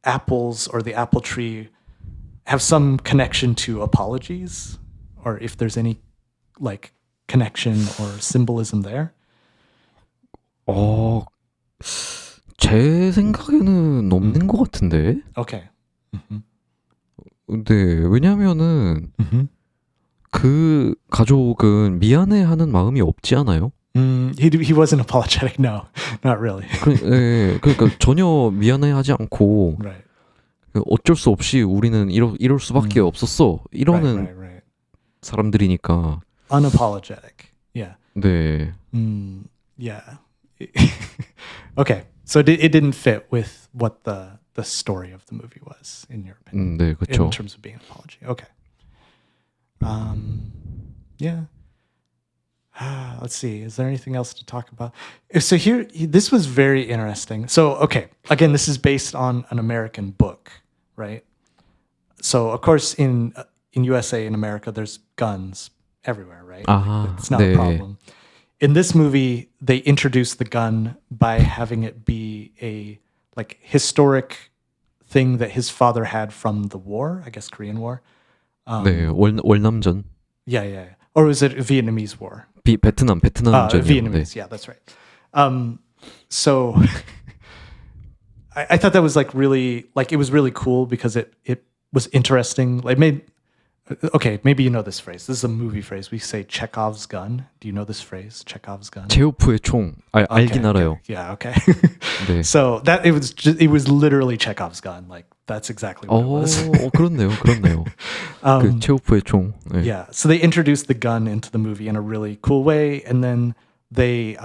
apples or the apple tree have some connection to apologies, or if there's any like connection or symbolism there. 제 생각에는 없는 것 같은데. Okay. 네, 왜냐면은 그 가족은 미안해하는 마음이 없지 않아요? He wasn't apologetic. No, not really. 그러니까 전혀 미안해하지 않고 Right. 어쩔 수 없이 우리는 이럴 수밖에 없었어. 이러는 Right. 사람들이니까. Unapologetic. Yeah. 네. Yeah. Okay. So it didn't fit with what the story of the movie was, in your opinion, 네, 그렇죠. in terms of being an apology. Okay. Yeah. Let's see. Is there anything else to talk about? So here, this was very interesting. So, okay, again, this is based on an American book, right? So, of course, in USA, in America, there's guns everywhere, right? 아, It's not 네. a problem. In this movie, they introduced the gun by having it be a like historic thing that his father had from the war, I guess Korean War. 네, 월남전. Yeah. Or was it Vietnamese War? 베트남전이요. Vietnamese, yeah, that's right. So I thought that was like really, like it was really cool because it was interesting. Like okay, maybe you know this phrase. This is a movie phrase. We say Chekhov's gun. Do you know this phrase? Chekhov's gun. 체오프의 총. 알긴 알아요. Okay. Yeah, okay. 네. So that it was literally Chekhov's gun. Like that's exactly what it was. 그렇네요. 그 체오프의 총. 네. Yeah. So they introduced the gun into the movie in a really cool way, and then they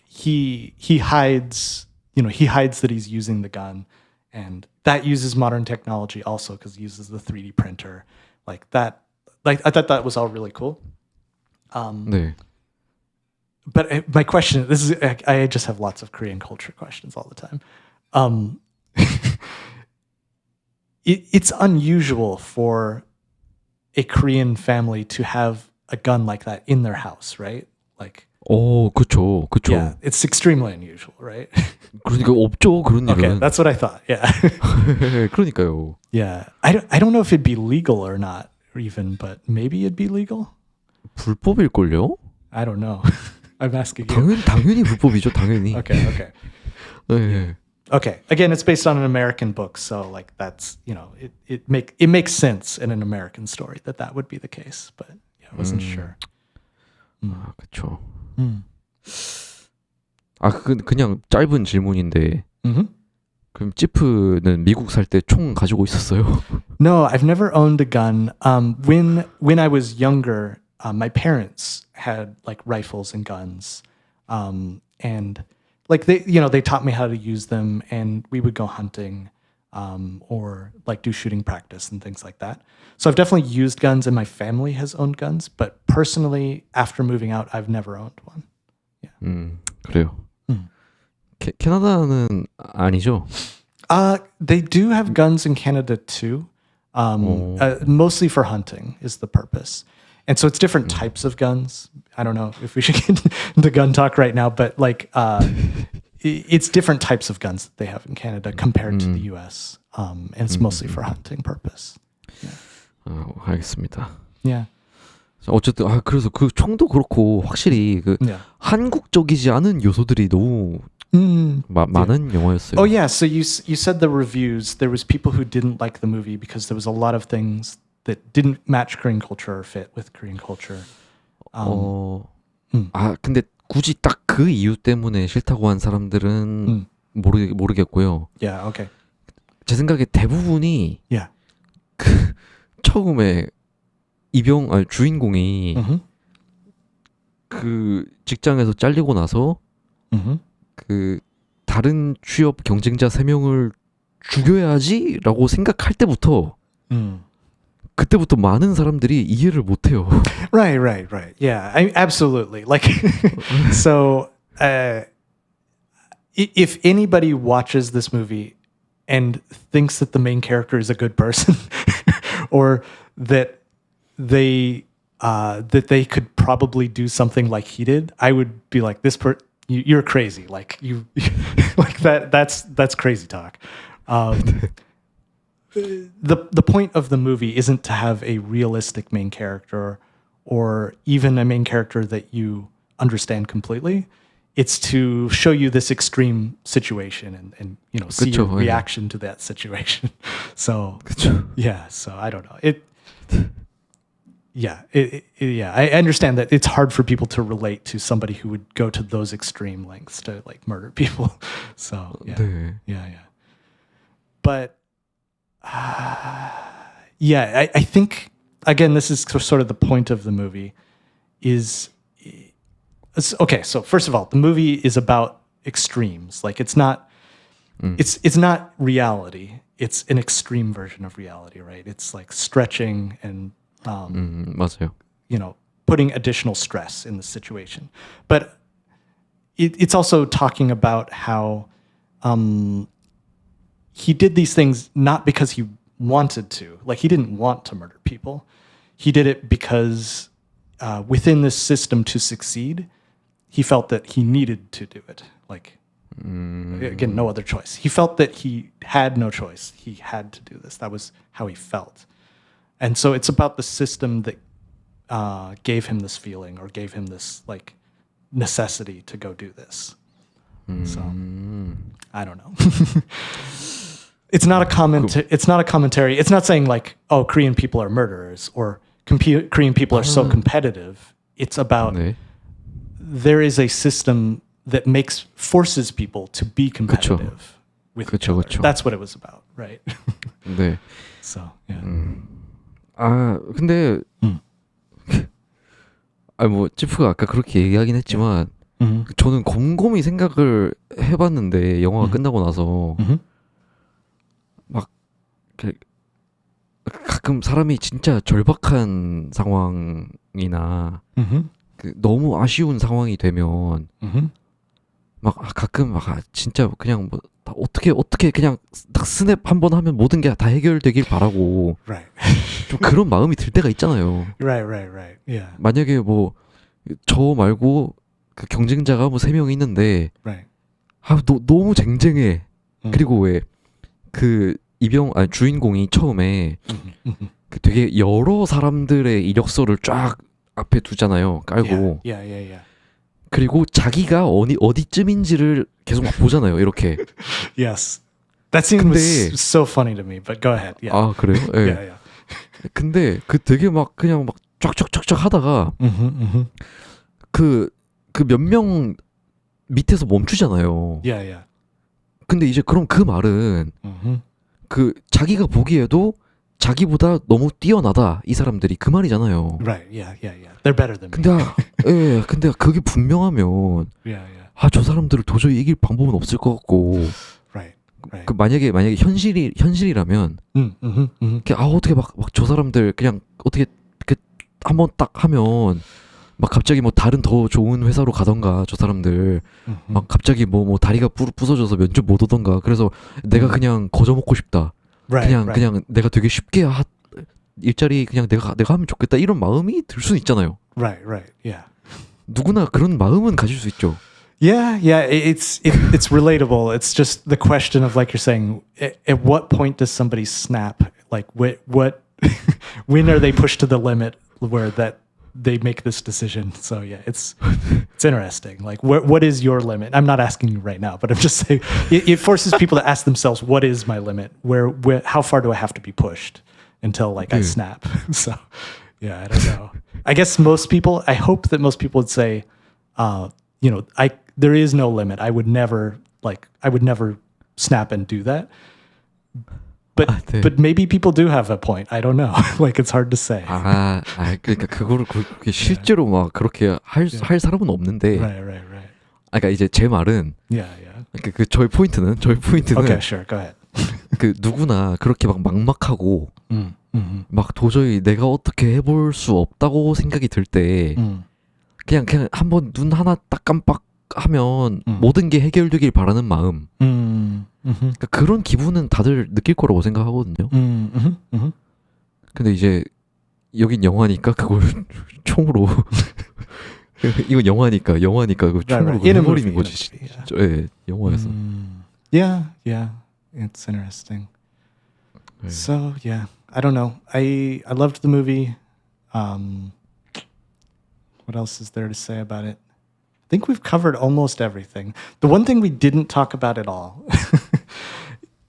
he hides that he's using the gun, and that uses modern technology also because it uses the 3D printer like that. Like I thought that was all really cool. 네. But my question, I just have lots of Korean culture questions all the time. It's unusual for a Korean family to have a gun like that in their house, right? Like, 그쵸. yeah, it's extremely unusual, right? 그러니까 없죠 그런 일은. Okay, that's what I thought. Yeah, 그러니까요. yeah. I don't know if it'd be legal or not, even, but maybe it'd be legal. 불법일걸요? I don't know. I'm asking you. 당연히 불법이죠, 당연히. Okay. 네. Okay. Again, it's based on an American book, so like that's it makes sense in an American story that would be the case, but yeah, I wasn't sure. 그렇죠. 그냥 짧은 질문인데. 그럼 찌프는 미국 살 때 총 가지고 있었어요? No, I've never owned a gun. When I was younger, my parents had like rifles and guns, and like they taught me how to use them, and we would go hunting, or like do shooting practice and things like that. So I've definitely used guns, and my family has owned guns, but personally, after moving out, I've never owned one. 그래요. 캐나다는 아니죠? They do have guns in Canada too, mostly for hunting is the purpose. And so it's different types of guns. I don't know if we should get into gun talk right now, but like it's different types of guns that they have in Canada compared to the US. And it's mostly for hunting purpose. 알겠습니다. Yeah. 어쨌든 그래서 그 총도 그렇고 확실히 그 한국적이지 않은 요소들이 너무 많은 영화였어요. Oh yeah, so you said the reviews, there was people who didn't like the movie because there was a lot of things that didn't match Korean culture or fit with Korean culture. 근데 굳이 딱 그 이유 때문에 싫다고 한 사람들은 모르겠고요. Yeah, okay. 제 생각에 대부분이 Yeah. 그 처음에 주인공이 그 직장에서 잘리고 나서 그 다른 취업 경쟁자 3명을 죽여야지라고 생각할 때부터 그때부터 많은 사람들이 이해를 못해요. Right. Yeah, absolutely. Like, so if anybody watches this movie and thinks that the main character is a good person, or that they could probably do something like he did, I would be like, you're crazy. Like you, like that's crazy talk. The point of the movie isn't to have a realistic main character or even a main character that you understand completely. It's to show you this extreme situation and see your reaction to that situation. So yeah, so I don't know. I understand that it's hard for people to relate to somebody who would go to those extreme lengths to like murder people. So yeah. But I think again, this is sort of the point of the movie is okay. So first of all, the movie is about extremes. Like it's not it's not reality. It's an extreme version of reality, right? It's like stretching and 맞아요. you know, putting additional stress in the situation. But it's also talking about how he did these things not because he wanted to. Like he didn't want to murder people. He did it because within this system to succeed, he felt that he needed to do it. Like again, no other choice. He felt that he had no choice. He had to do this. That was how he felt. And so it's about the system that gave him this feeling or gave him this like necessity to go do this. So I don't know. It's not a it's not a commentary. It's not saying like, oh, Korean people are murderers or Korean people are so competitive. It's about 네. there is a system that forces people to be competitive with each other. 그쵸. That's what it was about, right? 네. So yeah. 아, 근데 뭐 찌프가 아까 그렇게 얘기하긴 했지만 저는 곰곰이 생각을 해봤는데 영화가 끝나고 나서 막 가끔 사람이 진짜 절박한 상황이나 너무 아쉬운 상황이 되면 막 가끔 막 진짜 그냥 뭐 다 어떻게 그냥 딱 스냅 한 번 하면 모든 게 다 해결되길 바라고 Right. 좀 그런 마음이 들 때가 있잖아요. Right. Yeah. 만약에 뭐 저 말고 그 경쟁자가 뭐 3명 있는데 Right. 너무 쟁쟁해. 그리고 왜 그 주인공이 처음에 그 되게 여러 사람들의 이력서를 쫙 앞에 두잖아요. 깔고. Yeah. 그리고 자기가 어디쯤인지를 계속 막 보잖아요. 이렇게. Yes. That scene 근데- was so funny to me, but go ahead. Yeah. 아, 그래요? 예. Yeah. 근데 그 되게 막 그냥 막 쫙쫙쫙쫙 하다가 그 몇 명 밑에서 멈추잖아요. Yeah. 근데 이제 그럼 그 말은 그 자기가 보기에도 자기보다 너무 뛰어나다 이 사람들이 그 말이잖아요. Right. Yeah. They're better than me. 근데 그게 분명하면 Yeah. 저 사람들을 도저히 이길 방법은 없을 것 같고 Right. 그 만약에 현실이라면 어떻게 막 저 사람들 그냥 어떻게 한번 딱 하면 막 갑자기 뭐 다른 더 좋은 회사로 가던가 저 사람들 막 갑자기 뭐 다리가 부서져서 면접 못 오던가 그래서 내가 그냥 거저 먹고 싶다. Right. 그냥 내가 되게 쉽게 일자리 그냥 내가 하면 좋겠다 이런 마음이 들 수는 있잖아요. Right. Yeah. 누구나 그런 마음은 가질 수 있죠. Yeah. It's relatable. It's just the question of like you're saying, at what point does somebody snap? Like what when are they pushed to the limit where that they make this decision? So yeah, it's interesting. Like what is your limit? I'm not asking you right now, but I'm just saying it forces people to ask themselves, what is my limit? How far do I have to be pushed until like I snap? So yeah, I don't know. I guess I hope that most people would say, there is no limit. I would never snap and do that. But maybe people do have a point. I don't know. Like it's hard to say. 그러니까 그게 실제로 막 그렇게 할 사람은 없는데. Right. 그러니까 이제 제 말은 Yeah. 그러니까 저희 포인트는 Okay, sure. Go ahead. 그 누구나 그렇게 막 막막하고 막 도저히 내가 어떻게 해볼 수 없다고 생각이 들 때 그냥 한번 눈 하나 딱 깜빡하면 모든 게 해결되길 바라는 마음. 그러니까 그런 기분은 다들 느낄 거라고 생각하거든요. 근데 이제 여긴 영화니까 그걸 총으로 이건 영화니까 그 총으로 In a 해버리는 movie, 거지. in a movie, 진짜. 예, 영화에서. Yeah. It's interesting. So yeah, I don't know. I loved the movie. What else is there to say about it? I think we've covered almost everything. The one thing we didn't talk about at all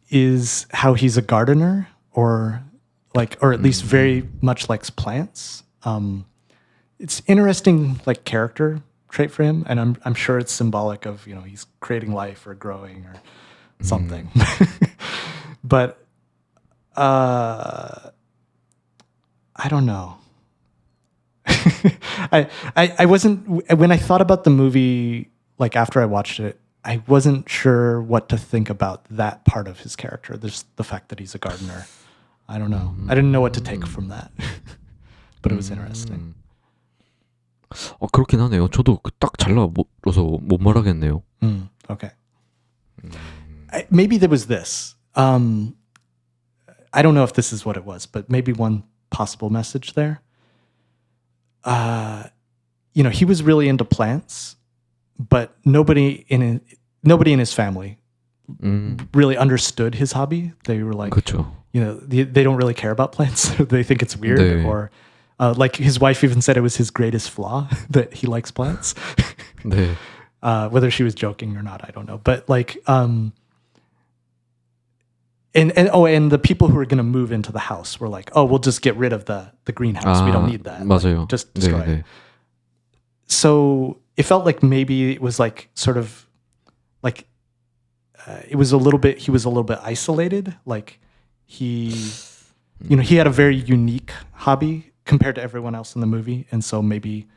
is how he's a gardener, or at least very much likes plants. It's interesting, like character trait for him, and I'm sure it's symbolic of he's creating life or growing or something. But I don't know. I wasn't, when I thought about the movie, like after I watched it, I wasn't sure what to think about that part of his character. There's the fact that he's a gardener. I don't know. I didn't know what to take from that. But it was interesting. 그렇긴 하네요. 저도 딱 잘라서 못 말하겠네요. Okay. Maybe there was this. I don't know if this is what it was, but maybe one possible message there. He was really into plants, but nobody in his family really understood his hobby. They were like, 그렇죠. they don't really care about plants. They think it's weird, 네. or like his wife even said it was his greatest flaw that he likes plants. 네. Whether she was joking or not, I don't know. But like, and the people who were going to move into the house were like, oh, we'll just get rid of the greenhouse. We don't need that. 맞아요. Like, just destroy 네, it. 네. So it felt like maybe it was like sort of like he was a little bit isolated. Like he had a very unique hobby compared to everyone else in the movie. And so maybe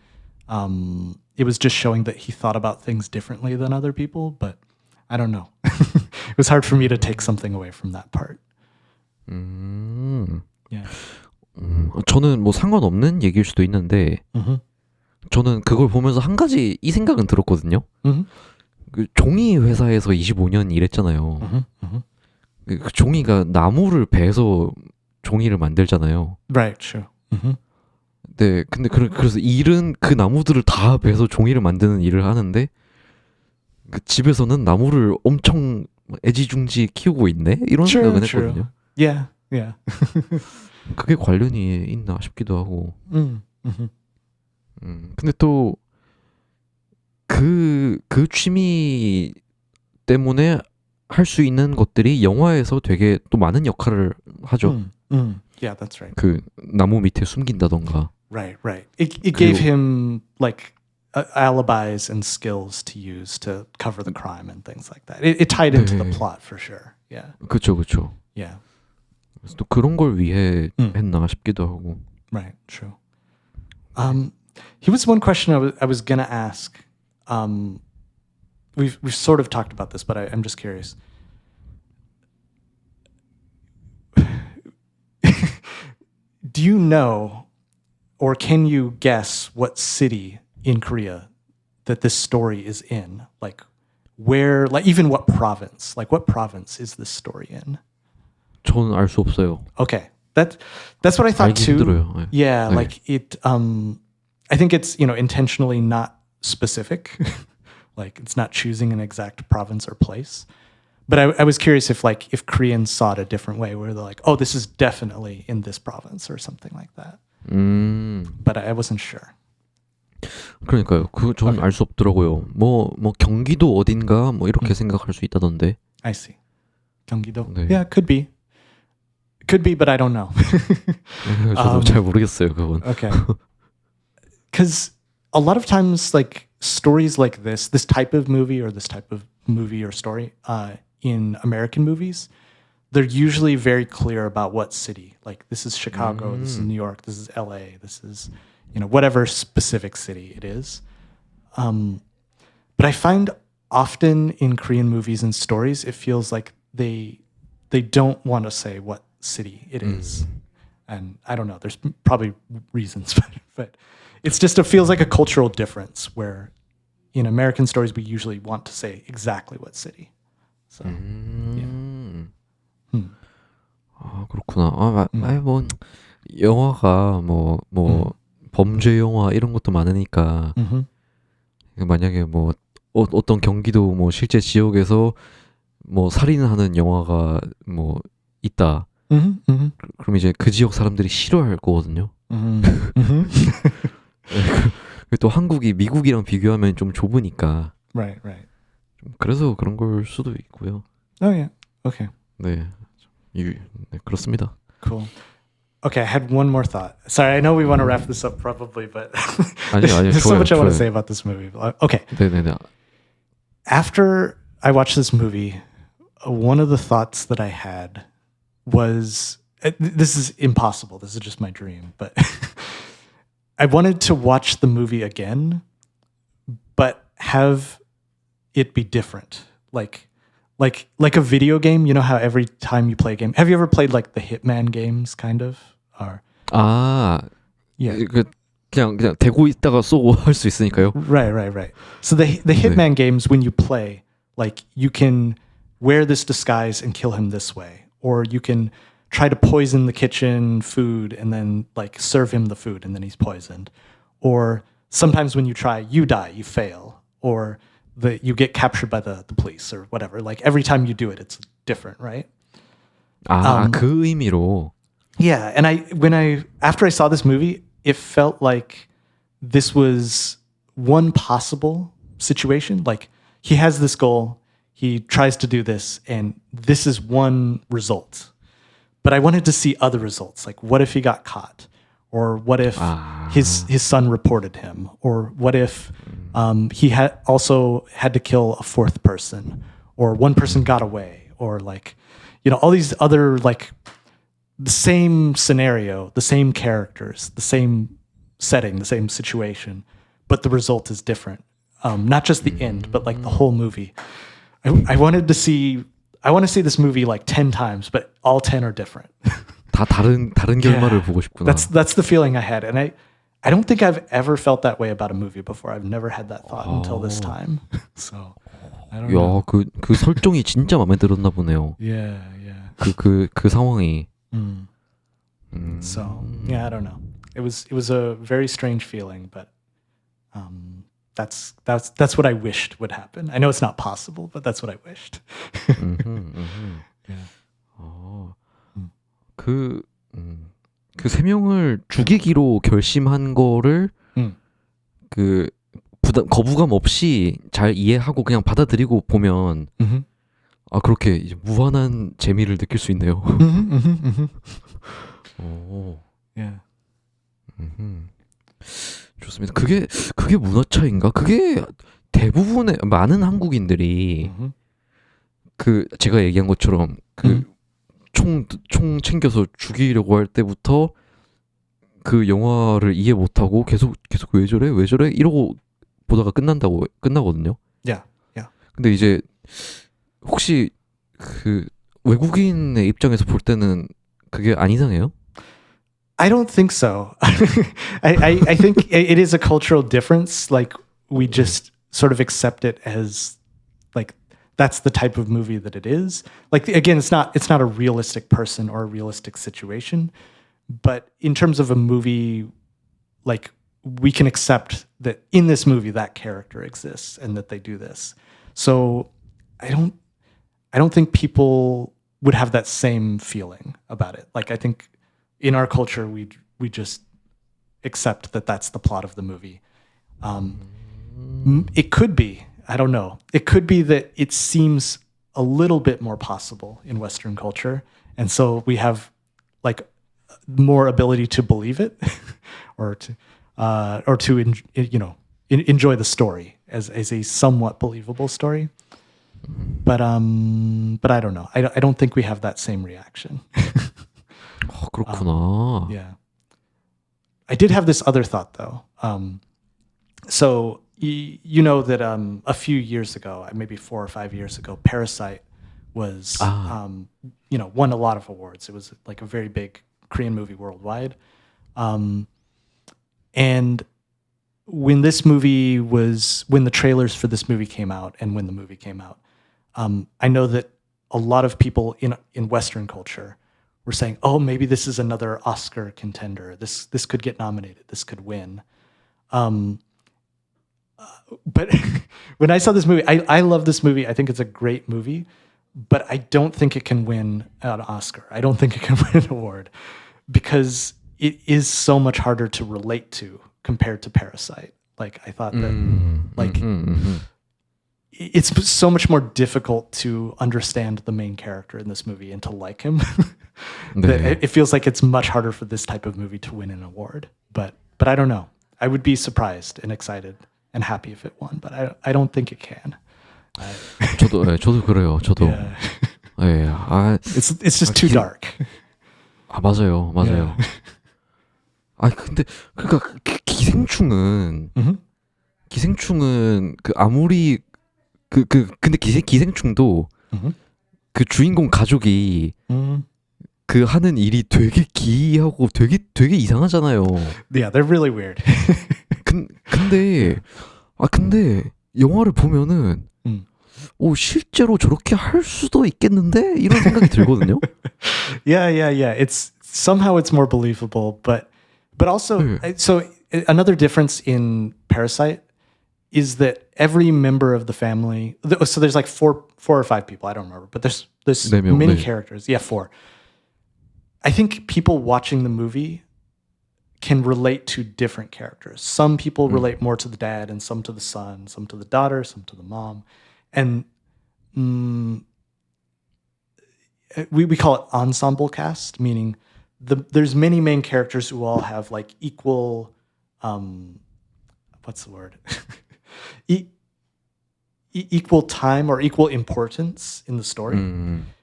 it was just showing that he thought about things differently than other people, but I don't know. It was hard for me to take something away from that part. Yeah. 저는 뭐 상관없는 얘기일 수도 있는데 저는 그걸 보면서 한 가지 이 생각은 들었거든요. 그 종이 회사에서 25년 일했잖아요. 그 종이가 나무를 베서 종이를 만들잖아요. Right, true. 네, 근데 그래서 일은 그 나무들을 다 베서 종이를 만드는 일을 하는데 그 집에서는 나무를 엄청 애지중지 키우고 있네? 이런 생각은 했거든요. Yeah, yeah. 그게 관련이 있나 싶기도 하고. 근데 또 그 취미 때문에 할 수 있는 것들이 영화에서 되게 또 많은 역할을 하죠. Yeah, that's right. 그 나무 밑에 숨긴다던가. Right. It gave him like alibis and skills to use to cover the crime and things like that. It tied into the plot for sure. Yeah. 그렇죠. Yeah. 그래서 또 그런 걸 위해 했나 싶기도 하고. Right. True. Here was one question I was gonna ask. We've sort of talked about this, but I'm just curious. Do you know, or can you guess what city in Korea that this story is in? Like where, like even what province? Like what province is this story in? 저는 알 수 없어요. Okay. That's what I thought 알기 too. 힘들어요. 네. Yeah, 네. like it I think it's, intentionally not specific. Like it's not choosing an exact province or place. But I was curious if Koreans saw it a different way, where they're like, oh, this is definitely in this province or something like that. But I wasn't sure. 그러니까요. 저는 알 수 없더라고요. 뭐 경기도 어딘가 뭐 이렇게 생각할 수 있다던데. I see. 경기도. 네. Yeah, could be. Could be, but I don't know. 저도 잘 모르겠어요, 그건. Okay. Because a lot of times, like stories like this type of movie or this type of movie or story in American movies, they're usually very clear about what city. Like this is Chicago, this is New York, this is LA, this is whatever specific city it is. But I find often in Korean movies and stories, it feels like they don't want to say what city it is. And I don't know, there's probably reasons, but it's just, it feels like a cultural difference where in American stories, we usually want to say exactly what city. So, yeah. 아, 그렇구나. 뭐 영화가 뭐 범죄 영화 이런 것도 많으니까 만약에 뭐 어떤 경기도 뭐 실제 지역에서 뭐 살인하는 영화가 뭐 있다. 그럼 이제 그 지역 사람들이 싫어할 거거든요. 또 한국이 미국이랑 비교하면 좀 좁으니까. Right. 좀 그래서 그런 걸 수도 있고요. Oh yeah. Okay. 네, 그렇습니다. Cool. Okay, I had one more thought. Sorry, I know we want to wrap this up probably, but 아니요, there's so 좋아요, much I want to 좋아요. say about this movie. Okay. 네네네. After I watched this movie, one of the thoughts that I had was, this is impossible. This is just my dream, but I wanted to watch the movie again, but have it be different? Like a video game. You know how every time you play a game, have you ever played like the Hitman games, kind of? Or 아, yeah, 그 그냥 대고 있다가 쏘고 할 수 있으니까요. right. So the Hitman games, when you play, like you can wear this disguise and kill him this way, or you can try to poison the kitchen food and then like serve him the food and then he's poisoned, or sometimes when you try, you die, you fail, or you get captured by the police or whatever. Like every time you do it, it's different, right? 아, 그 의미로. Yeah, and after I saw this movie, it felt like this was one possible situation. Like he has this goal, he tries to do this, and this is one result. But I wanted to see other results. Like what if he got caught? Or what if his son reported him? Or what if he had also had to kill a fourth person? Or one person got away? Or like, all these other like the same scenario, the same characters, the same setting, the same situation, but the result is different. Not just the end, but like the whole movie. I want to see this movie like 10 times, but all 10 are different. 다 다른 결말을 보고 싶구나. That's the feeling I had, and I don't think I've ever felt that way about a movie before. I've never had that thought until this time. So I don't know. 야, 그 설정이 진짜 마음에 들었나 보네요. Yeah. 그 상황이. So yeah, I don't know. It was a very strange feeling, but that's what I wished would happen. I know it's not possible, but that's what I wished. Yeah. 그 세 명을 죽이기로 결심한 거를 그 거부감 없이 잘 이해하고 그냥 받아들이고 보면 아 그렇게 이제 무한한 재미를 느낄 수 있네요. 오. Yeah. 좋습니다. 그게 문화 차이인가? 그게 대부분의 많은 한국인들이 그 제가 얘기한 것처럼 그 총 챙겨서 죽이려고 할 때부터 그 영화를 이해 못하고 계속 왜 저래 이러고 보다가 끝나거든요. Yeah. 근데 이제 혹시 그 외국인의 입장에서 볼 때는 그게 안 이상해요? I don't think so. I think it is a cultural difference. Like we just sort of accept it as like that's the type of movie that it is. Like again, it's not a realistic person or a realistic situation, but in terms of a movie, like we can accept that in this movie that character exists and that they do this. So I don't think people would have that same feeling about it. Like I think in our culture we just accept that that's the plot of the movie. It could be, I don't know. It could be that it seems a little bit more possible in Western culture, and so we have like more ability to believe it, or to enjoy the story as a somewhat believable story. But I don't know. I don't think we have that same reaction. 그렇구나. Yeah. I did have this other thought though. So you know that a few years ago, maybe 4 or 5 years ago, Parasite was won a lot of awards. It was like a very big Korean movie worldwide. And when the trailers for this movie came out and when the movie came out, I know that a lot of people in Western culture were saying, oh, maybe this is another Oscar contender. This could get nominated. This could win. But when I saw this movie, I love this movie. I think it's a great movie, but I don't think it can win an Oscar. I don't think it can win an award because it is so much harder to relate to compared to Parasite. Like I thought that it's so much more difficult to understand the main character in this movie and to like him. That it feels like it's much harder for this type of movie to win an award. But I don't know. I would be surprised and excited and happy if it won, but I don't think it can. 저도 그래요. 저도. Yeah. 예. It's just too dark. 맞아요. Yeah. 근데 그러니까 기생충은 그 아무리 근데 기생충도 Mhm. 그 주인공 가족이 Mm. 그 하는 일이 되게 기이하고 되게 이상하잖아요. Yeah, they're really weird. 근데 근데 영화를 보면은 음. 실제로 저렇게 할 수도 있겠는데 이런 생각이 들거든요. Yeah. It's somehow it's more believable, but also 네. so another difference in Parasite is that every member of the family. So there's like four or five people. I don't remember, but there's 네 명, many 네. characters. Yeah, four. I think people watching the movie can relate to different characters. Some people relate more to the dad, and some to the son, some to the daughter, some to the mom, and we call it ensemble cast, meaning there's many main characters who all have like equal what's the word equal time or equal importance in the story.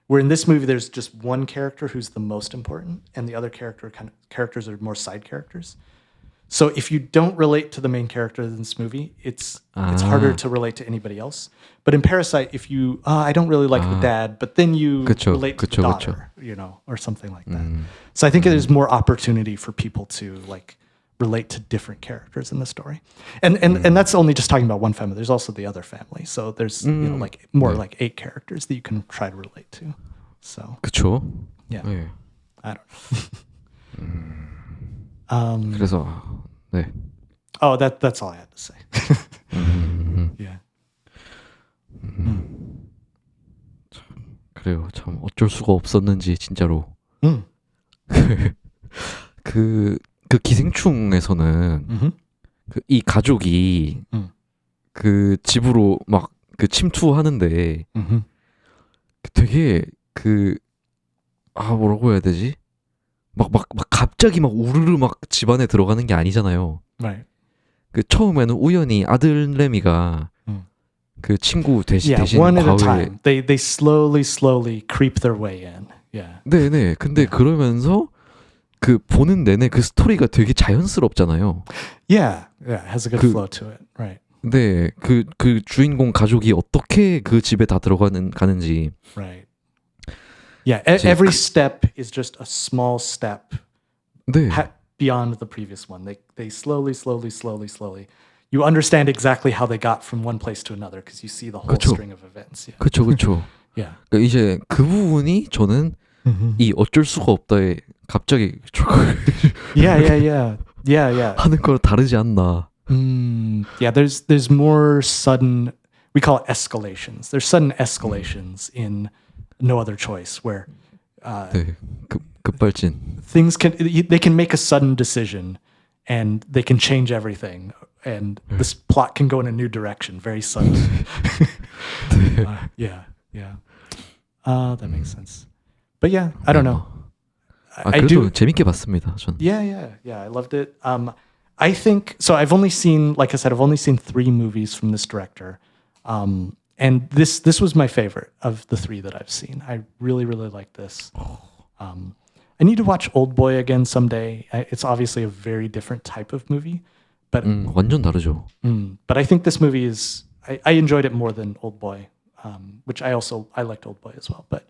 Where in this movie there's just one character who's the most important, and the other characters are more side characters. So if you don't relate to the main character in this movie, it's harder to relate to anybody else. But in Parasite, if you I don't really like the dad, but then you relate to the daughter, or something like that. So I think there's more opportunity for people to like relate to different characters in the story. And that's only just talking about one family. There's also the other family. So there's like more like 8 characters that you can try to relate to. So 그쵸? yeah. 네. I don't know. 그래서 네. Oh, that's all I had to say. Yeah. 그래요. 참 어쩔 수가 없었는지 진짜로. 그 기생충에서는 이 가족이 그 집으로 막 그 침투하는데 되게 뭐라고 해야 되지? 막 갑자기 막 우르르 막 집안에 들어가는 게 아니잖아요. Right. 그 처음에는 우연히 아들 레미가 그 친구 대신 one at a 과거에 time. They slowly creep their way in. Yeah. 네네. 근데 그러면서 그 보는 내내 그 스토리가 되게 자연스럽잖아요. Yeah. It has a good flow to it. Right. 네, 그 주인공 가족이 어떻게 그 집에 다 가는지. Right. Yeah. Every step is just a small step. 네. Beyond the previous one. They slowly. You understand exactly how they got from one place to another because you see the whole string of events. Yeah. 그렇죠. Yeah. 그러니까 이제 그 부분이 저는 이 어쩔 수가 없다에 갑자기 Yeah. 하는 거랑 다르지 않나. Yeah, there's more sudden, we call it escalations. There's sudden escalations in No Other Choice where 네, 급발진. things they can make a sudden decision and they can change everything and this plot can go in a new direction very sudden. Yeah. That makes sense. But yeah, I don't know. I 그래도 do. 재밌게 봤습니다. 전. Yeah. I loved it. I think so. I've only seen 3 movies from this director, and this was my favorite of the 3 that I've seen. I really like this. I need to watch Old Boy again someday. It's obviously a very different type of movie, but 완전 다르죠. but I think this movie is. I enjoyed it more than Old Boy, which I liked Old Boy as well. But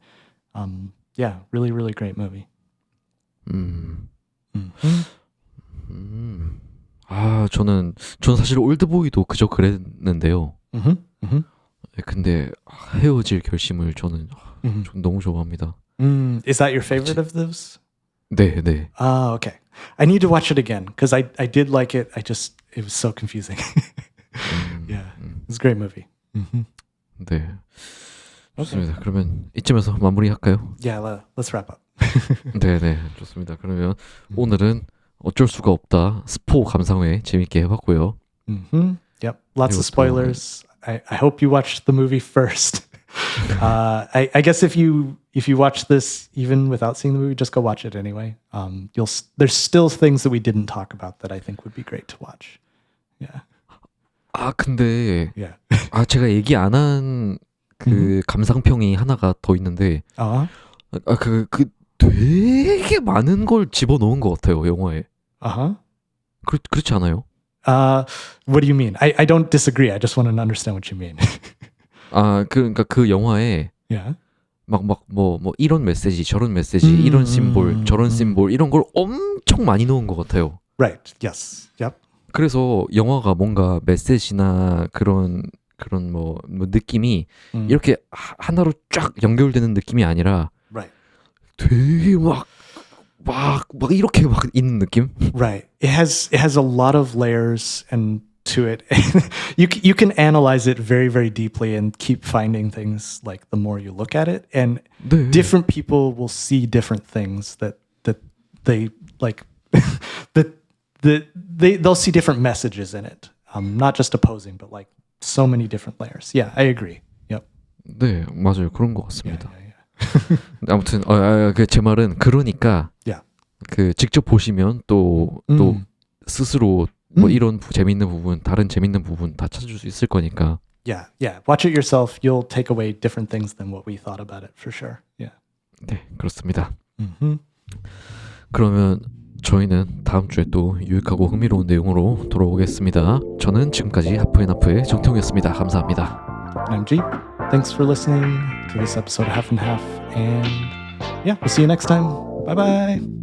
yeah, really great movie. 저는 사실 올드보이도 그저 그랬는데요. 근데 헤어질 결심을 저는 너무 좋아합니다. Is that your favorite of those? 네. Okay. I need to watch it again because I did like it. It was so confusing. Yeah, it's a great movie. 네. 좋습니다. 그러면 이쯤에서 마무리할까요? Yeah, let's wrap up. 네, 좋습니다. 그러면 오늘은 어쩔 수가 없다 스포 감상회 재밌게 해봤고요. Yep, lots of spoilers. I hope you watched the movie first. I guess if you watch this even without seeing the movie, just go watch it anyway. There's still things that we didn't talk about that I think would be great to watch. Yeah. 근데 Yeah. 제가 얘기 안 한 그 감상평이 하나가 더 있는데 그 되게 많은 걸 집어넣은 것 같아요 영화에. 그렇지 않아요? What do you mean? I don't disagree. I just want to understand what you mean. 그러니까 그 영화에 Yeah. 뭐 이런 메시지, 저런 메시지, 이런 심볼, 저런 심볼 이런 걸 엄청 많이 넣은 것 같아요. Right. Yes. Yep. 그래서 영화가 뭔가 메시지나 그런 뭐 느낌이 이렇게 하나로 쫙 연결되는 느낌이 아니라 Right. 되게 막 이렇게 막 있는 느낌? Right. It has a lot of layers and to it. You can analyze it very, very deeply and keep finding things like the more you look at it. And 네. different people will see different things that they like they'll see different messages in it. Not just opposing, but like so many different layers. Yeah, I agree. Yep. 네, 맞아요. 그런 것 Yeah, 같습니다. yeah, 아무튼 제 말은 그러니까 yeah. 그 직접 보시면 또 스스로 뭐 이런 재밌는 부분, 다른 재밌는 부분 다 찾을 수 있을 거니까. Yeah, yeah. Watch it yourself. You'll take away different things than what we thought about it for sure. Yeah. 네, 그렇습니다. Mm-hmm. 그러면 저희는 다음 주에 또 유익하고 흥미로운 내용으로 돌아오겠습니다. 저는 지금까지 하프앤하프의 정태웅이었습니다. 감사합니다. And I'm Jeep. Thanks for listening to this episode of Half and Half. And yeah, we'll see you next time. Bye bye.